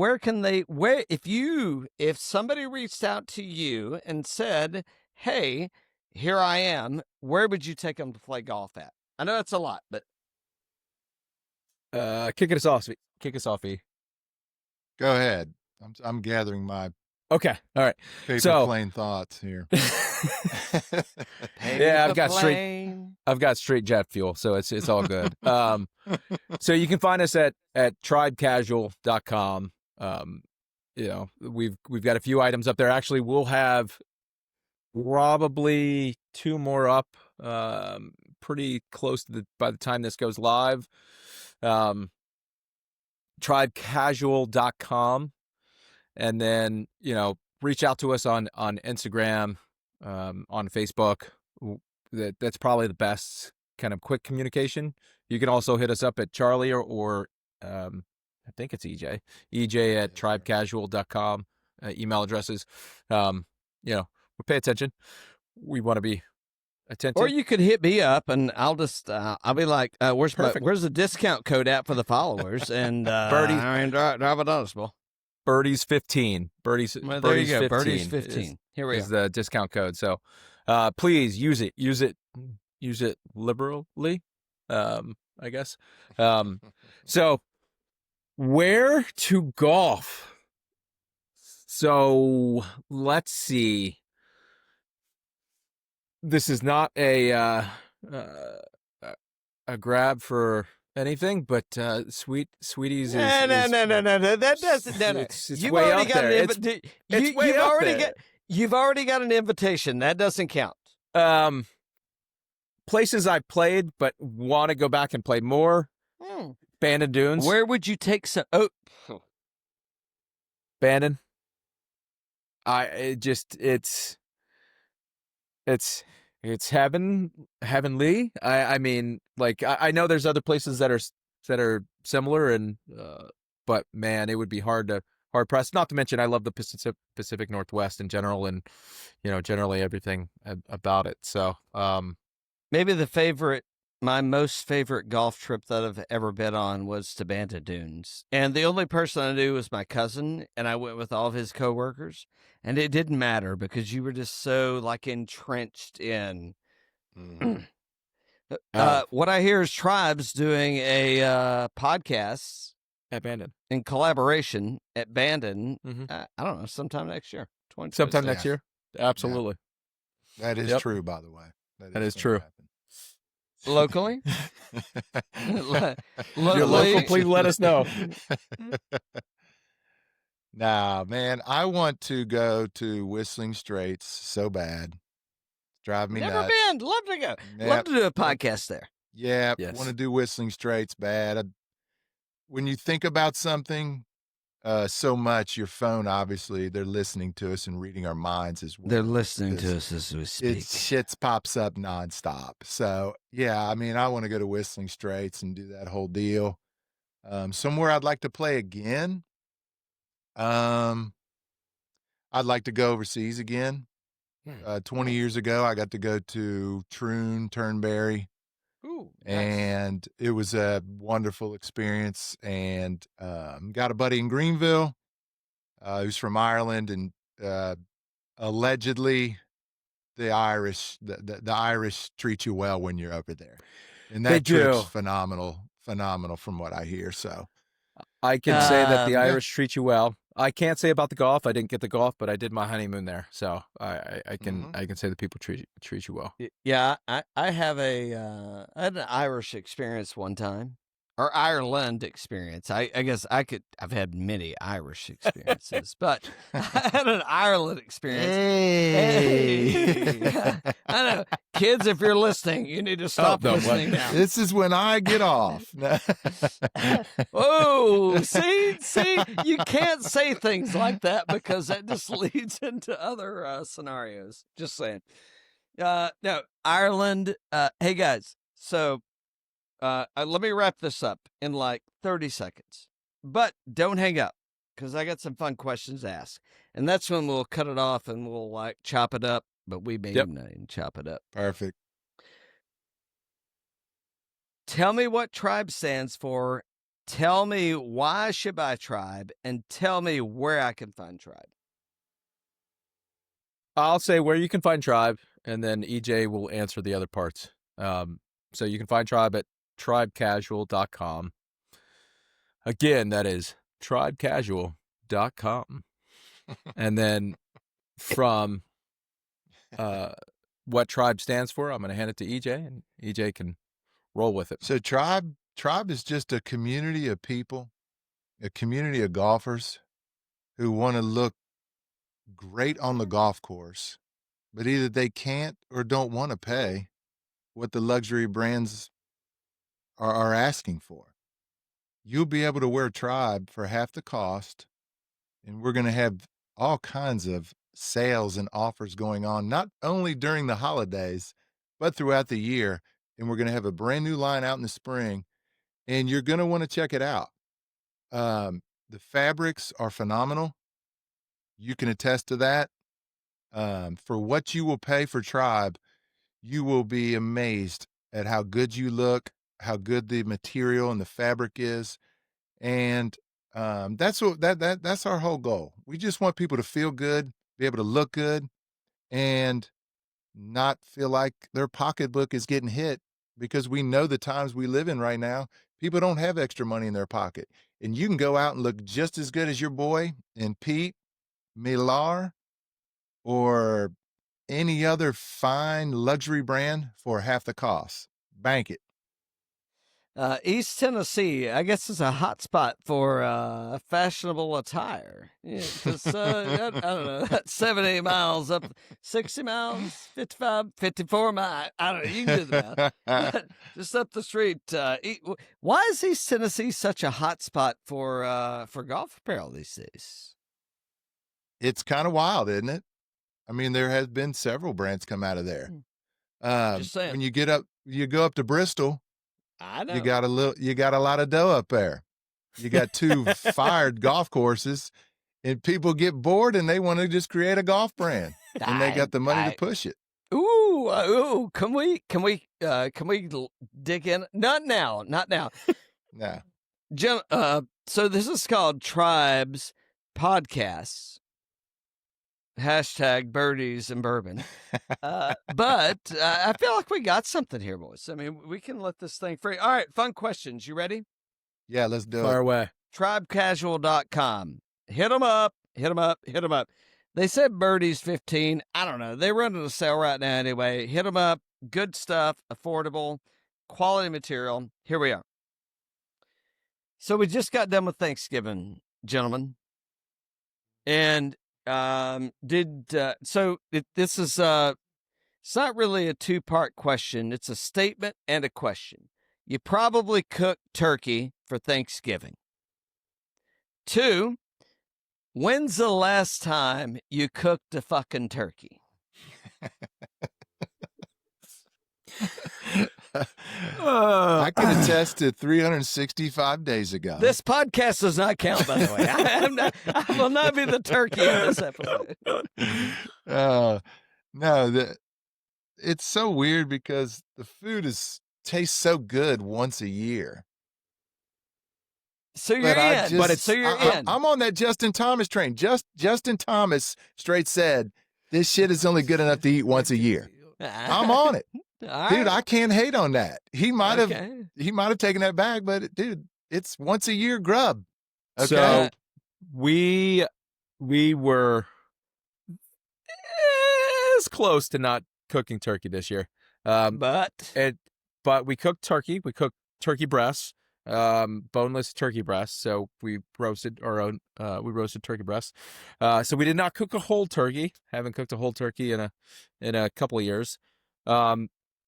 if somebody reached out to you and said, "Hey, here I am," where would you take them to play golf at? I know that's a lot, but kick us off, E. Go ahead. I'm gathering my Okay. All right. Paper So- plane thoughts here. Yeah, I've got straight jet fuel, so it's all good. So you can find us at TYIBEcasual.com. We've got a few items up there. Actually, we'll have probably 2 more up pretty close to by the time this goes live. TYIBEcasual.com, and then reach out to us on Instagram, on Facebook. That's probably the best kind of quick communication. You can also hit us up at Charlie or I think it's EJ at tribecasual.com, email addresses. We pay attention. We want to be attentive. Or you could hit me up, and I'll just I'll be like, where's the discount code at for the followers? And drive it noticeable. Birdies 15. Birdies. Well, there Birdies you go. 15 Birdies 15. Here we is are. the discount code. So, please use it. Use it liberally. I guess. So, where to golf? So let's see. This is not a grab for anything, but Sweeties is No. That doesn't. No. It's You've way already out got there. an invitation. It's way out there. You've already got an invitation. That doesn't count. Places I've played, but want to go back and play more. Bandon Dunes. Where would you take some? Oh, Bandon. It's heavenly. I mean, like I know there's other places that are similar, and but man, it would be hard pressed. Not to mention, I love the Pacific Northwest in general, and generally everything about it. So maybe my most favorite golf trip that I've ever been on was to Bandon Dunes, and the only person I knew was my cousin, and I went with all of his coworkers. And it didn't matter because you were just so entrenched in. What I hear is Tribe's doing a podcast at Bandon in collaboration at Bandon. Mm-hmm. I don't know, sometime next year. Sometime next year. Absolutely. Yeah. That is true, by the way. That is true. Locally? You're local, please let us know. Nah, man, I want to go to Whistling Straits so bad. Drive me Never nuts. been. Love to go. Love to do a podcast there. Yeah, Yes. want to do Whistling Straits bad. When you think about something so much, your phone, obviously, they're listening to us and reading our minds as well. They're listening to us as we speak. Shit pops up nonstop. So, yeah, I mean, I want to go to Whistling Straits and do that whole deal. Somewhere I'd like to play again. I'd like to go overseas again. 20 years ago, I got to go to Troon, Turnberry. Ooh, nice. And it was a wonderful experience. And got a buddy in Greenville who's from Ireland, and allegedly the Irish treat you well when you're over there, and that trip's phenomenal from what I hear. So I can say that the Irish treat you well. I can't say about the golf. I didn't get the golf, but I did my honeymoon there, so I can say that people treat you well. Yeah, I have I had an Irish experience one time, or Ireland experience. I guess I've had many Irish experiences, but I had an Ireland experience. Hey. I know, kids, if you're listening, you need to stop listening now. This is when I get off. Oh, see, you can't say things like that because that just leads into other scenarios. Just saying. No, Ireland. Hey guys, so let me wrap this up in 30 seconds, but don't hang up because I got some fun questions to ask, and that's when we'll cut it off and we'll chop it up. But we may even chop it up. Perfect. Tell me what Tribe stands for. Tell me why I should buy Tribe, and tell me where I can find Tribe. I'll say where you can find Tribe, and then EJ will answer the other parts. So you can find Tribe at TYIBEcasual.com. Again, that is TYIBEcasual.com. And then from what TYIBE stands for, I'm going to hand it to EJ, and EJ can roll with it. So tribe is just a community of people, a community of golfers who want to look great on the golf course, but either they can't or don't want to pay what the luxury brands are asking for. You'll be able to wear Tribe for half the cost, and we're going to have all kinds of sales and offers going on, not only during the holidays, but throughout the year. And we're going to have a brand new line out in the spring, and you're going to want to check it out. The fabrics are phenomenal. You can attest to that. For what you will pay for Tribe, you will be amazed at how good you look, how good the material and the fabric is. And that's our whole goal. We just want people to feel good, be able to look good, and not feel like their pocketbook is getting hit, because we know the times we live in right now, people don't have extra money in their pocket. And you can go out and look just as good as your boy and Pete Millar or any other fine luxury brand for half the cost. Bank it. East Tennessee, I guess, is a hot spot for fashionable attire. Because, I don't know, that's 70 miles up, 60 miles, 55, 54 miles. I don't know. You can do the math. Just up the street. Why is East Tennessee such a hot spot for golf apparel these days? It's kind of wild, isn't it? I mean, there has been several brands come out of there. Just saying. When you go up to Bristol, I know. you got a lot of dough up there. You got two fired golf courses, and people get bored and they want to just create a golf brand, and they got the money to push it. Ooh! Can we dig in? Not now. Nah. So this is called Tribes Podcasts. # birdies and bourbon. But I feel like we got something here, boys. I mean, we can let this thing free. All right, fun questions. You ready? Yeah, let's do Fire it. away. Tribecasual.com. Hit them up. They said birdies 15. I don't know. They're running a sale right now anyway. Hit them up. Good stuff, affordable, quality material. Here we are. So we just got done with Thanksgiving, gentlemen. And this is it's not really a two-part question. It's a statement and a question. You probably cooked turkey for Thanksgiving. 2, when's the last time you cooked a fucking turkey? I can attest to 365 days ago. This podcast does not count, by the way. I will not be the turkey in this episode. No, it's so weird because the food tastes so good once a year. So you're in. I'm on that Justin Thomas train. Justin Thomas straight said, this shit is only good enough to eat once a year. I'm on it. Dude, I can't hate on that. He might have taken that back, but dude, it's once a year grub. Okay. So we were as close to not cooking turkey this year. But we cooked turkey. We cooked turkey breasts, boneless turkey breasts. So we roasted our own. We roasted turkey breasts. So we did not cook a whole turkey. Haven't cooked a whole turkey in a couple of years.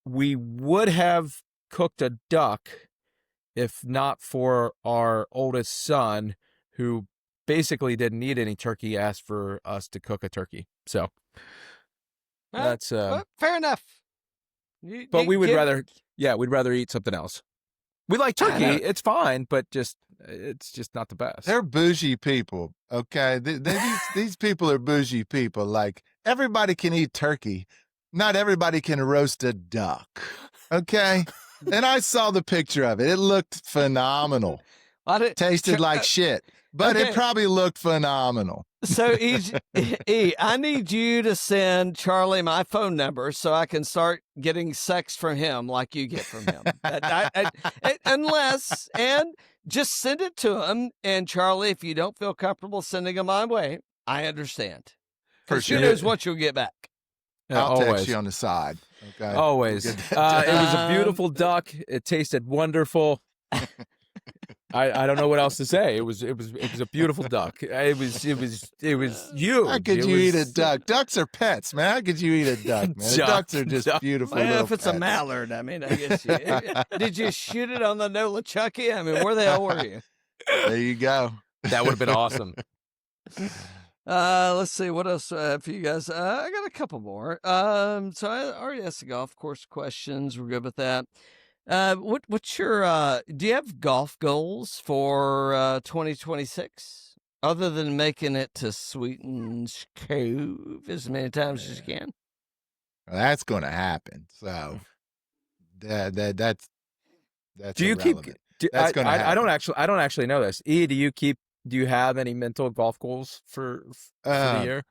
We would have cooked a duck if not for our oldest son, who basically didn't need any turkey, asked for us to cook a turkey. So that's fair enough. But we'd rather eat something else. We like turkey; it's fine, but it's just not the best. They're bougie people, okay? These people are bougie people. Like, everybody can eat turkey. Not everybody can roast a duck, okay? And I saw the picture of it. It looked phenomenal. Tasted like shit, but it probably looked phenomenal. So, I need you to send Charlie my phone number so I can start getting sex from him like you get from him. And just send it to him. And Charlie, if you don't feel comfortable sending him my way, I understand. For Because sure. who knows what you'll get back. I'll text always. you on the side. Okay. Always. We'll It get that done. was a beautiful duck. It tasted wonderful. I don't know what else to say. It was a beautiful duck. It was huge. How could you eat a duck? Ducks are pets, man. How could you eat a duck, man? Ducks are just beautiful Well, little if it's pets. a mallard, I mean, I guess did you shoot it on the Nola Chucky? I mean, where the hell were you? There you go. That would have been awesome. Let's see what else for you guys. I got a couple more. So I already asked the golf course questions. We're good with that. What's your do you have golf goals for 2026 other than making it to Sweeten's Cove as many times as you can? Well, that's going to happen. So that's Do you irrelevant. keep? That's going to happen. I don't actually know this. Do you have any mental golf goals for the year?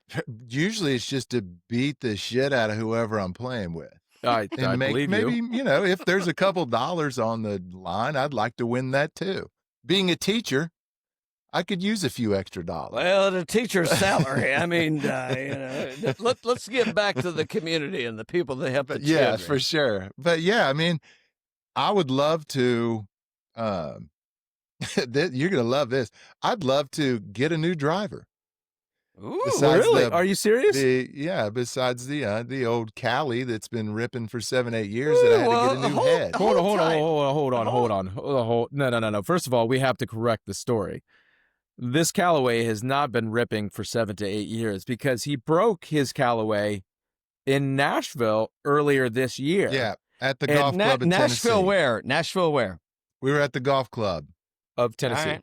Usually, it's just to beat the shit out of whoever I'm playing with. I believe maybe you. If there's a couple dollars on the line, I'd like to win that too. Being a teacher, I could use a few extra dollars. Well, the teacher's salary. I mean, let's get back to the community and the people that help the Yeah, children. for sure. But yeah, I mean, I would love to. You're gonna love this. I'd love to get a new driver. Ooh, Really? Are you serious? Besides the old Cali that's been ripping for 7-8 years that I had to get a new head. Hold on. No. First of all, we have to correct the story. This Callaway has not been ripping for 7 to 8 years because he broke his Callaway in Nashville earlier this year. Yeah, at the golf club in Tennessee. Nashville where? We were at the golf club Of Tennessee. Right.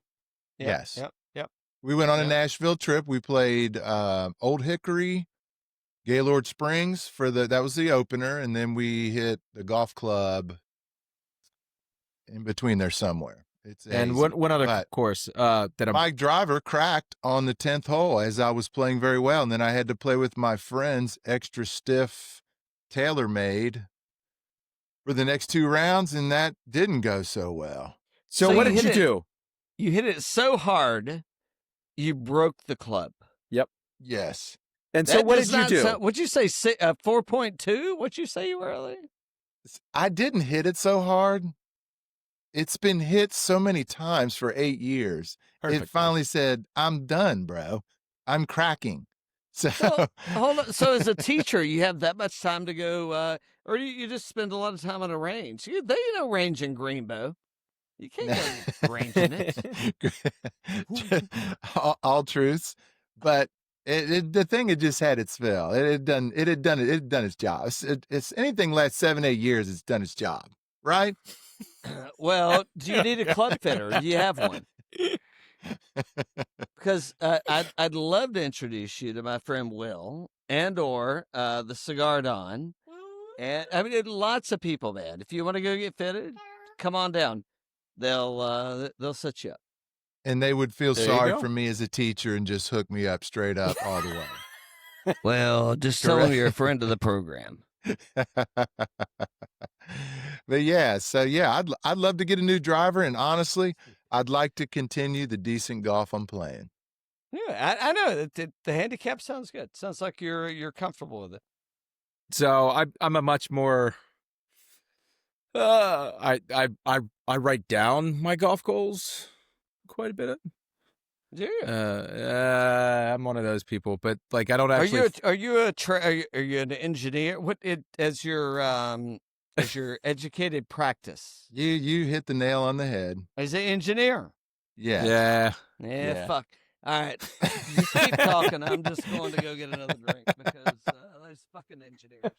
Yes. Yep. We went on a Yep. Nashville trip. We played Old Hickory, Gaylord Springs that was the opener, and then we hit the golf club in between there somewhere. It's And hazy. one other But course that I'm my driver cracked on the 10th hole as I was playing very well, and then I had to play with my friend's extra stiff TaylorMade for the next 2 rounds, and that didn't go so well. So So what you did you hit it- do? You hit it so hard, you broke the club. Yes. And so what did you do? What'd you say? 4.2? What'd you say you were earlier? I didn't hit it so hard. It's been hit so many times for 8 years. Perfect. It finally said, I'm done, bro. I'm cracking. So Hold on. So as a teacher, you have that much time to go, or you just spend a lot of time on a range. They range in Greenbow. You can't go ranging it. all truths, but the thing had just had its fill. It had done its job. It's anything less 7-8 years. It's done its job, right? Well, do you need a club fitter? Do you have one? Because I'd love to introduce you to my friend Will or the Cigar Don. And I mean, lots of people, man. If you want to go get fitted, come on down. They'll set you up. And they would feel There you sorry go. for me as a teacher and just hook me up straight up all the way. Well, just tell them you're a friend of the program. But yeah, so yeah, I'd love to get a new driver, and honestly, I'd like to continue the decent golf I'm playing. Yeah, I know that the handicap sounds good. Sounds like you're comfortable with it. So I'm a much more. I write down my golf goals quite a bit. Do you? I'm one of those people, but like I don't actually. Are you an engineer? As your educated practice? You hit the nail on the head. As an engineer? Yeah. Yeah. Fuck. All right, just keep talking. I'm just going to go get another drink because those fucking engineers.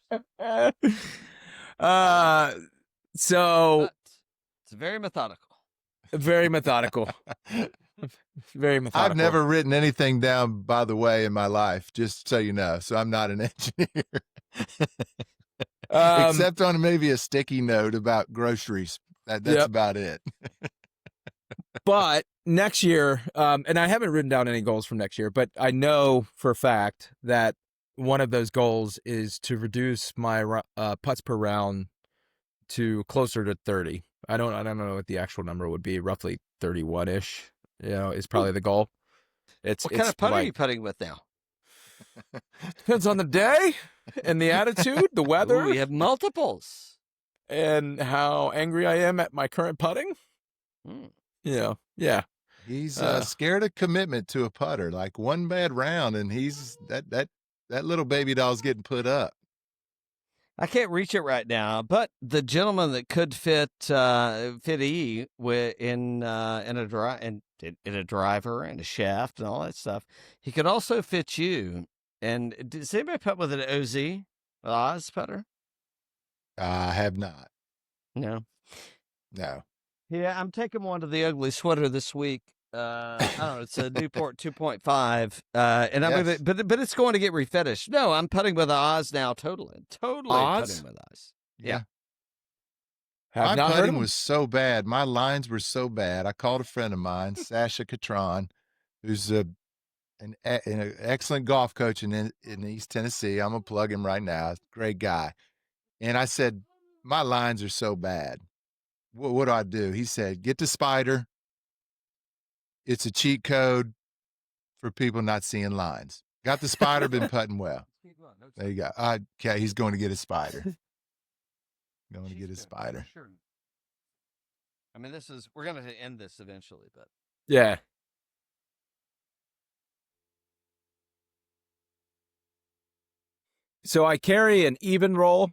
So But it's very methodical. very methodical. Very methodical. I've never written anything down, by the way, in my life, just so you know. So I'm not an engineer. Except on maybe a sticky note about groceries. That's Yep. about it. But next year, and I haven't written down any goals for next year, but I know for a fact that one of those goals is to reduce my putts per round to closer to 30. I don't know what the actual number would be. Roughly 31-ish. Is probably the goal. What kind of putter are you putting with now? Depends on the day and the attitude, the weather. Ooh, we have multiples. And how angry I am at my current putting. Yeah. He's scared of commitment to a putter. Like one bad round, and he's that little baby doll's getting put up. I can't reach it right now, but the gentleman that could fit E in a driver and a shaft and all that stuff, he could also fit you. And does anybody putt with an Oz putter? I have not. No. Yeah, I'm taking one to the ugly sweater this week. I don't know. It's a Newport 2.5, and I'm Yes. but it's going to get refinished. No, I'm putting with Oz now. Totally Oz? putting with Oz. Yeah. My putting was so bad. My lines were so bad. I called a friend of mine, Sasha Catron, who's an excellent golf coach in East Tennessee. I'm going to plug him right now. Great guy. And I said, my lines are so bad. What do I do? He said, get the Spider. It's a cheat code for people not seeing lines. Got the Spider, been putting well. There you go. Okay, he's going to get a Spider. Going to get a Spider. Sure. I mean, we're going to end this eventually, but yeah. So I carry an even roll.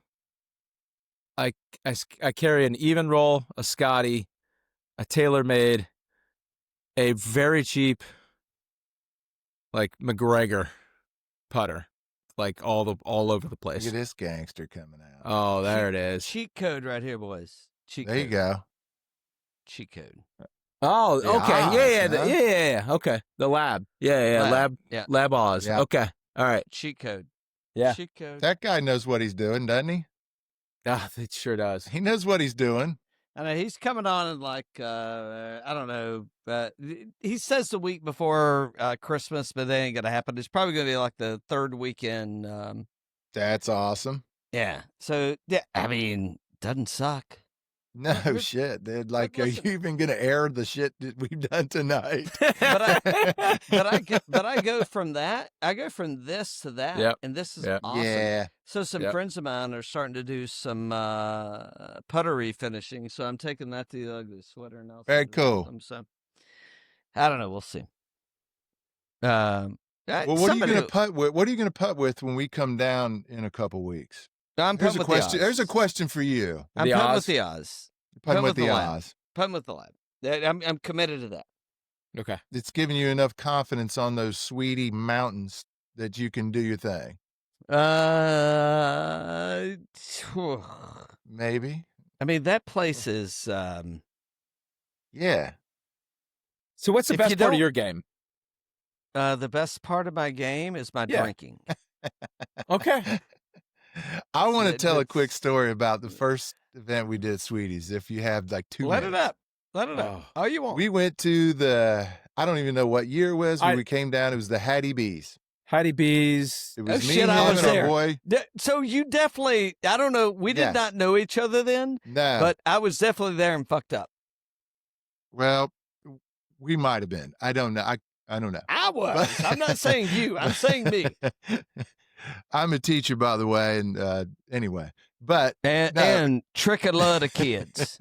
I carry an even roll, a Scotty, a TaylorMade, a very cheap, like McGregor putter, like all over the place. Look at this gangster coming out. Oh, there it is. Cheat code right here, boys. There you go. Cheat code. Oh, The okay. Oz, Yeah. Okay. The lab. Yeah. Lab Oz. Yeah. Okay. All right. Cheat code. Yeah. Cheat code. That guy knows what he's doing, doesn't he? It sure does. He knows what he's doing. I know he's coming on in like I don't know. He says the week before Christmas, but that ain't gonna happen. It's probably gonna be like the third weekend. That's awesome. Yeah. So yeah, I mean, doesn't suck. No shit, dude. Like, are you even gonna air the shit that we've done tonight? But I go from that. I go from this to that, Yep. and this is Yep. awesome. Yeah. So some Yep. friends of mine are starting to do some puttery finishing. So I'm taking that to the ugly sweater and Very cool. So I don't know. We'll see. Well, what are you gonna putt with? What are you gonna putt with when we come down in a couple weeks? I'm There's putting a with the question. Oz. There's a question for you. I'm The putting Oz? with the Oz. Putting with the lab. Oz. Putting with the lab. I'm committed to that. Okay. It's giving you enough confidence on those sweetie mountains that you can do your thing. Maybe. I mean, that place is. Yeah. So what's the If you best part of don't- your game? The best part of my game is my Yeah. drinking. Okay. I want to It- tell a quick it's- story about the first event we did at Sweeties. If you have like 2 Let it minutes. up. Let it up. Oh. All you want. We went to I don't even know what year it was when I- we came down. It was the Hattie B's. Hattie B's. It was Oh, me, shit, him, I was and there. our boy. So you definitely. I don't know. We did Yes. not know each other then, No. but I was definitely there and fucked up. Well, we might have been. I don't know. I don't know. I was. I'm not saying you. I'm saying me. I'm a teacher, by the way, and anyway. But And, No. and trick a lot of kids.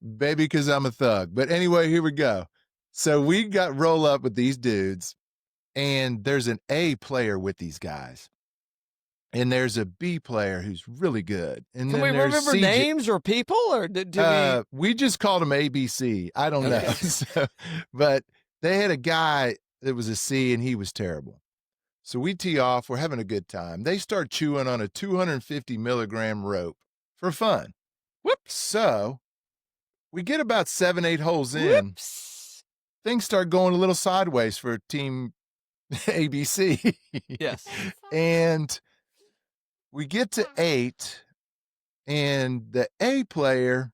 baby, because I'm a thug. But anyway, here we go. So we got roll up with these dudes, and there's an A player with these guys, and there's a B player who's really good. And Can then we there's remember CJ names or people, or do we? We just called him ABC. I don't know. Okay. So, but they had a guy that was a C, and he was terrible. So we tee off. We're having a good time. They start chewing on a 250 milligram rope for fun. Whoops. So we get about 7, 8 holes in. Whoops. Things start going a little sideways for team ABC. Yes. And we get to 8, and the A player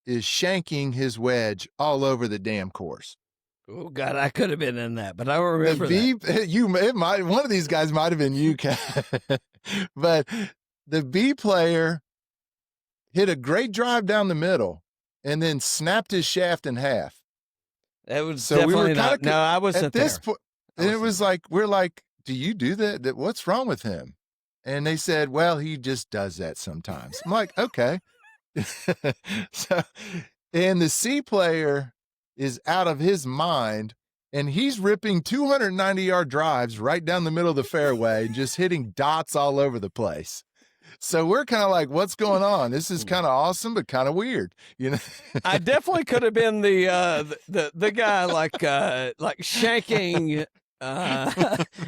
is shanking his wedge all over the damn course. Oh God, I could have been in that, but I remember The that. B, one of these guys might have been you, Kat. But the B player hit a great drive down the middle and then snapped his shaft in half. It was So we were definitely kind not. of No, I wasn't at this there. point, I and it wasn't was there. like we're like, "Do you do that? What's wrong with him?" And they said, "Well, he just does that sometimes." I'm like, "Okay." So, and the C player is out of his mind, and he's ripping 290-yard drives right down the middle of the fairway and just hitting dots all over the place. So we're kind of like, what's going on? This is kind of awesome, but kind of weird, you know? I definitely could have been the guy like shanking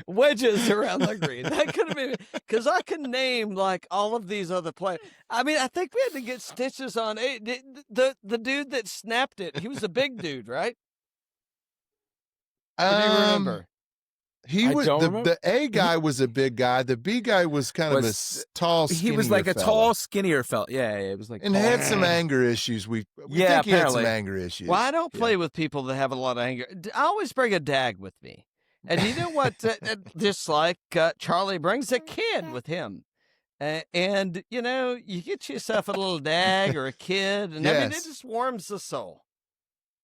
wedges around the green. That could have been, because I can name like all of these other players. I mean, I think we had to get stitches on it. The dude that snapped it. He was a big dude, right? Or do you remember? He I was don't remember. the A guy was a big guy. The B guy was kind of a tall, He skinnier was like a fella. tall, skinnier fella. Yeah, it was like and tall. had some anger issues. We Yeah, think he had some apparently. anger issues. Well, I don't play with people that have a lot of anger. I always bring a dag with me. And you know what? Just like Charlie brings a kid with him. And, you know, you get yourself a little dag or a kid. And I mean, it Yes. just warms the soul.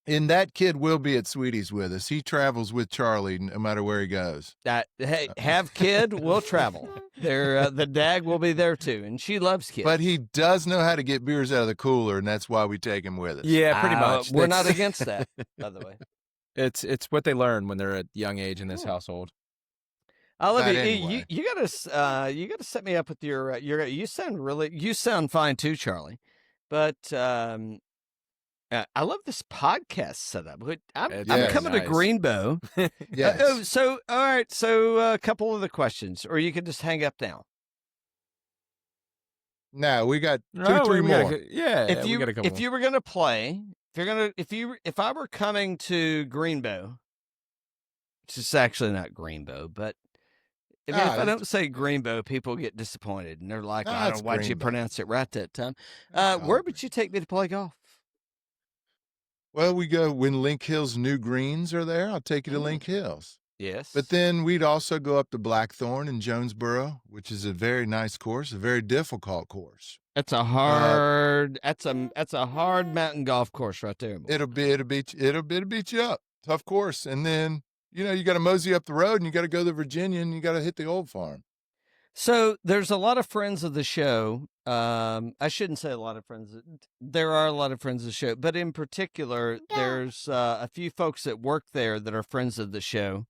And that kid will be at Sweetie's with us. He travels with Charlie no matter where he goes. Hey, have kid, we'll travel. The dag will be there too. And she loves kids. But he does know how to get beers out of the cooler, and that's why we take him with us. Yeah, pretty much. We're not against that, by the way. It's what they learn when they're at a young age in this household. I love But you. anyway. You gotta set me up with your you sound fine too, Charlie. But I love this podcast setup. I'm Yes. coming to Nice. Greenbow. Yes. So all right. So a couple of the questions, or you can just hang up now. No, we got two, Oh, three we more. gotta, yeah, If we you got a couple. if you were gonna play, if I were coming to Greenbow, which is actually not Greenbow, but I mean, if I don't say Greenbow, people get disappointed and they're like, No, I it's don't why'd you Greenbow. pronounce it right that time. Oh, Where would you take me to play golf? Well, we go when Link Hill's new greens are there. I'll take you to Link Hills. Yes. But then we'd also go up to Blackthorn in Jonesboro, which is a very nice course, a very difficult course. That's a hard. That's a hard mountain golf course right there. Boy. It'll beat you up. Tough course. And then you got to mosey up the road, and you got to go to Virginia, and you got to hit the old farm. So there's a lot of friends of the show. I shouldn't say a lot of friends. There are a lot of friends of the show, but in particular, there's a few folks that work there that are friends of the show,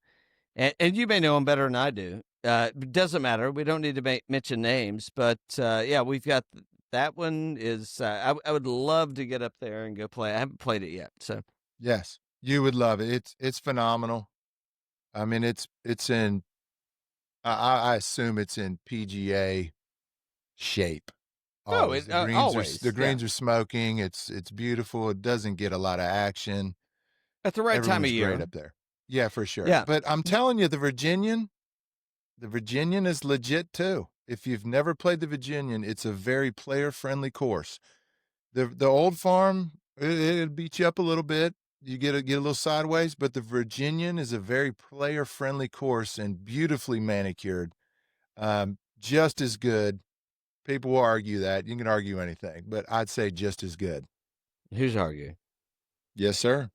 and you may know them better than I do. It doesn't matter. We don't need to mention names, but yeah, we've got that one. Is I would love to get up there and go play. I haven't played it yet, so Yes, you would love it. It's phenomenal. I mean, it's in. I assume it's in PGA shape. Always. The greens always. The greens are smoking. It's beautiful. It doesn't get a lot of action. at the right time of Everyone's year. great up there. Yeah, for sure. Yeah. But I'm telling you, the Virginian is legit too. If you've never played the Virginian, it's a very player-friendly course. The old farm, it'll beat you up a little bit. You get a little sideways, but the Virginian is a very player-friendly course and beautifully manicured. Just as good. People will argue that. You can argue anything, but I'd say just as good. Who's arguing? Yes, sir.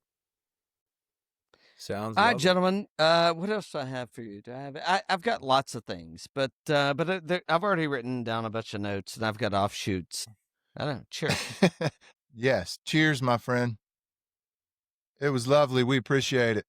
Sounds All right, lovely. gentlemen. What else do I have for you? Do I have? I've got lots of things, but I've already written down a bunch of notes, and I've got offshoots. I don't know. Cheers. Yes. Cheers, my friend. It was lovely. We appreciate it.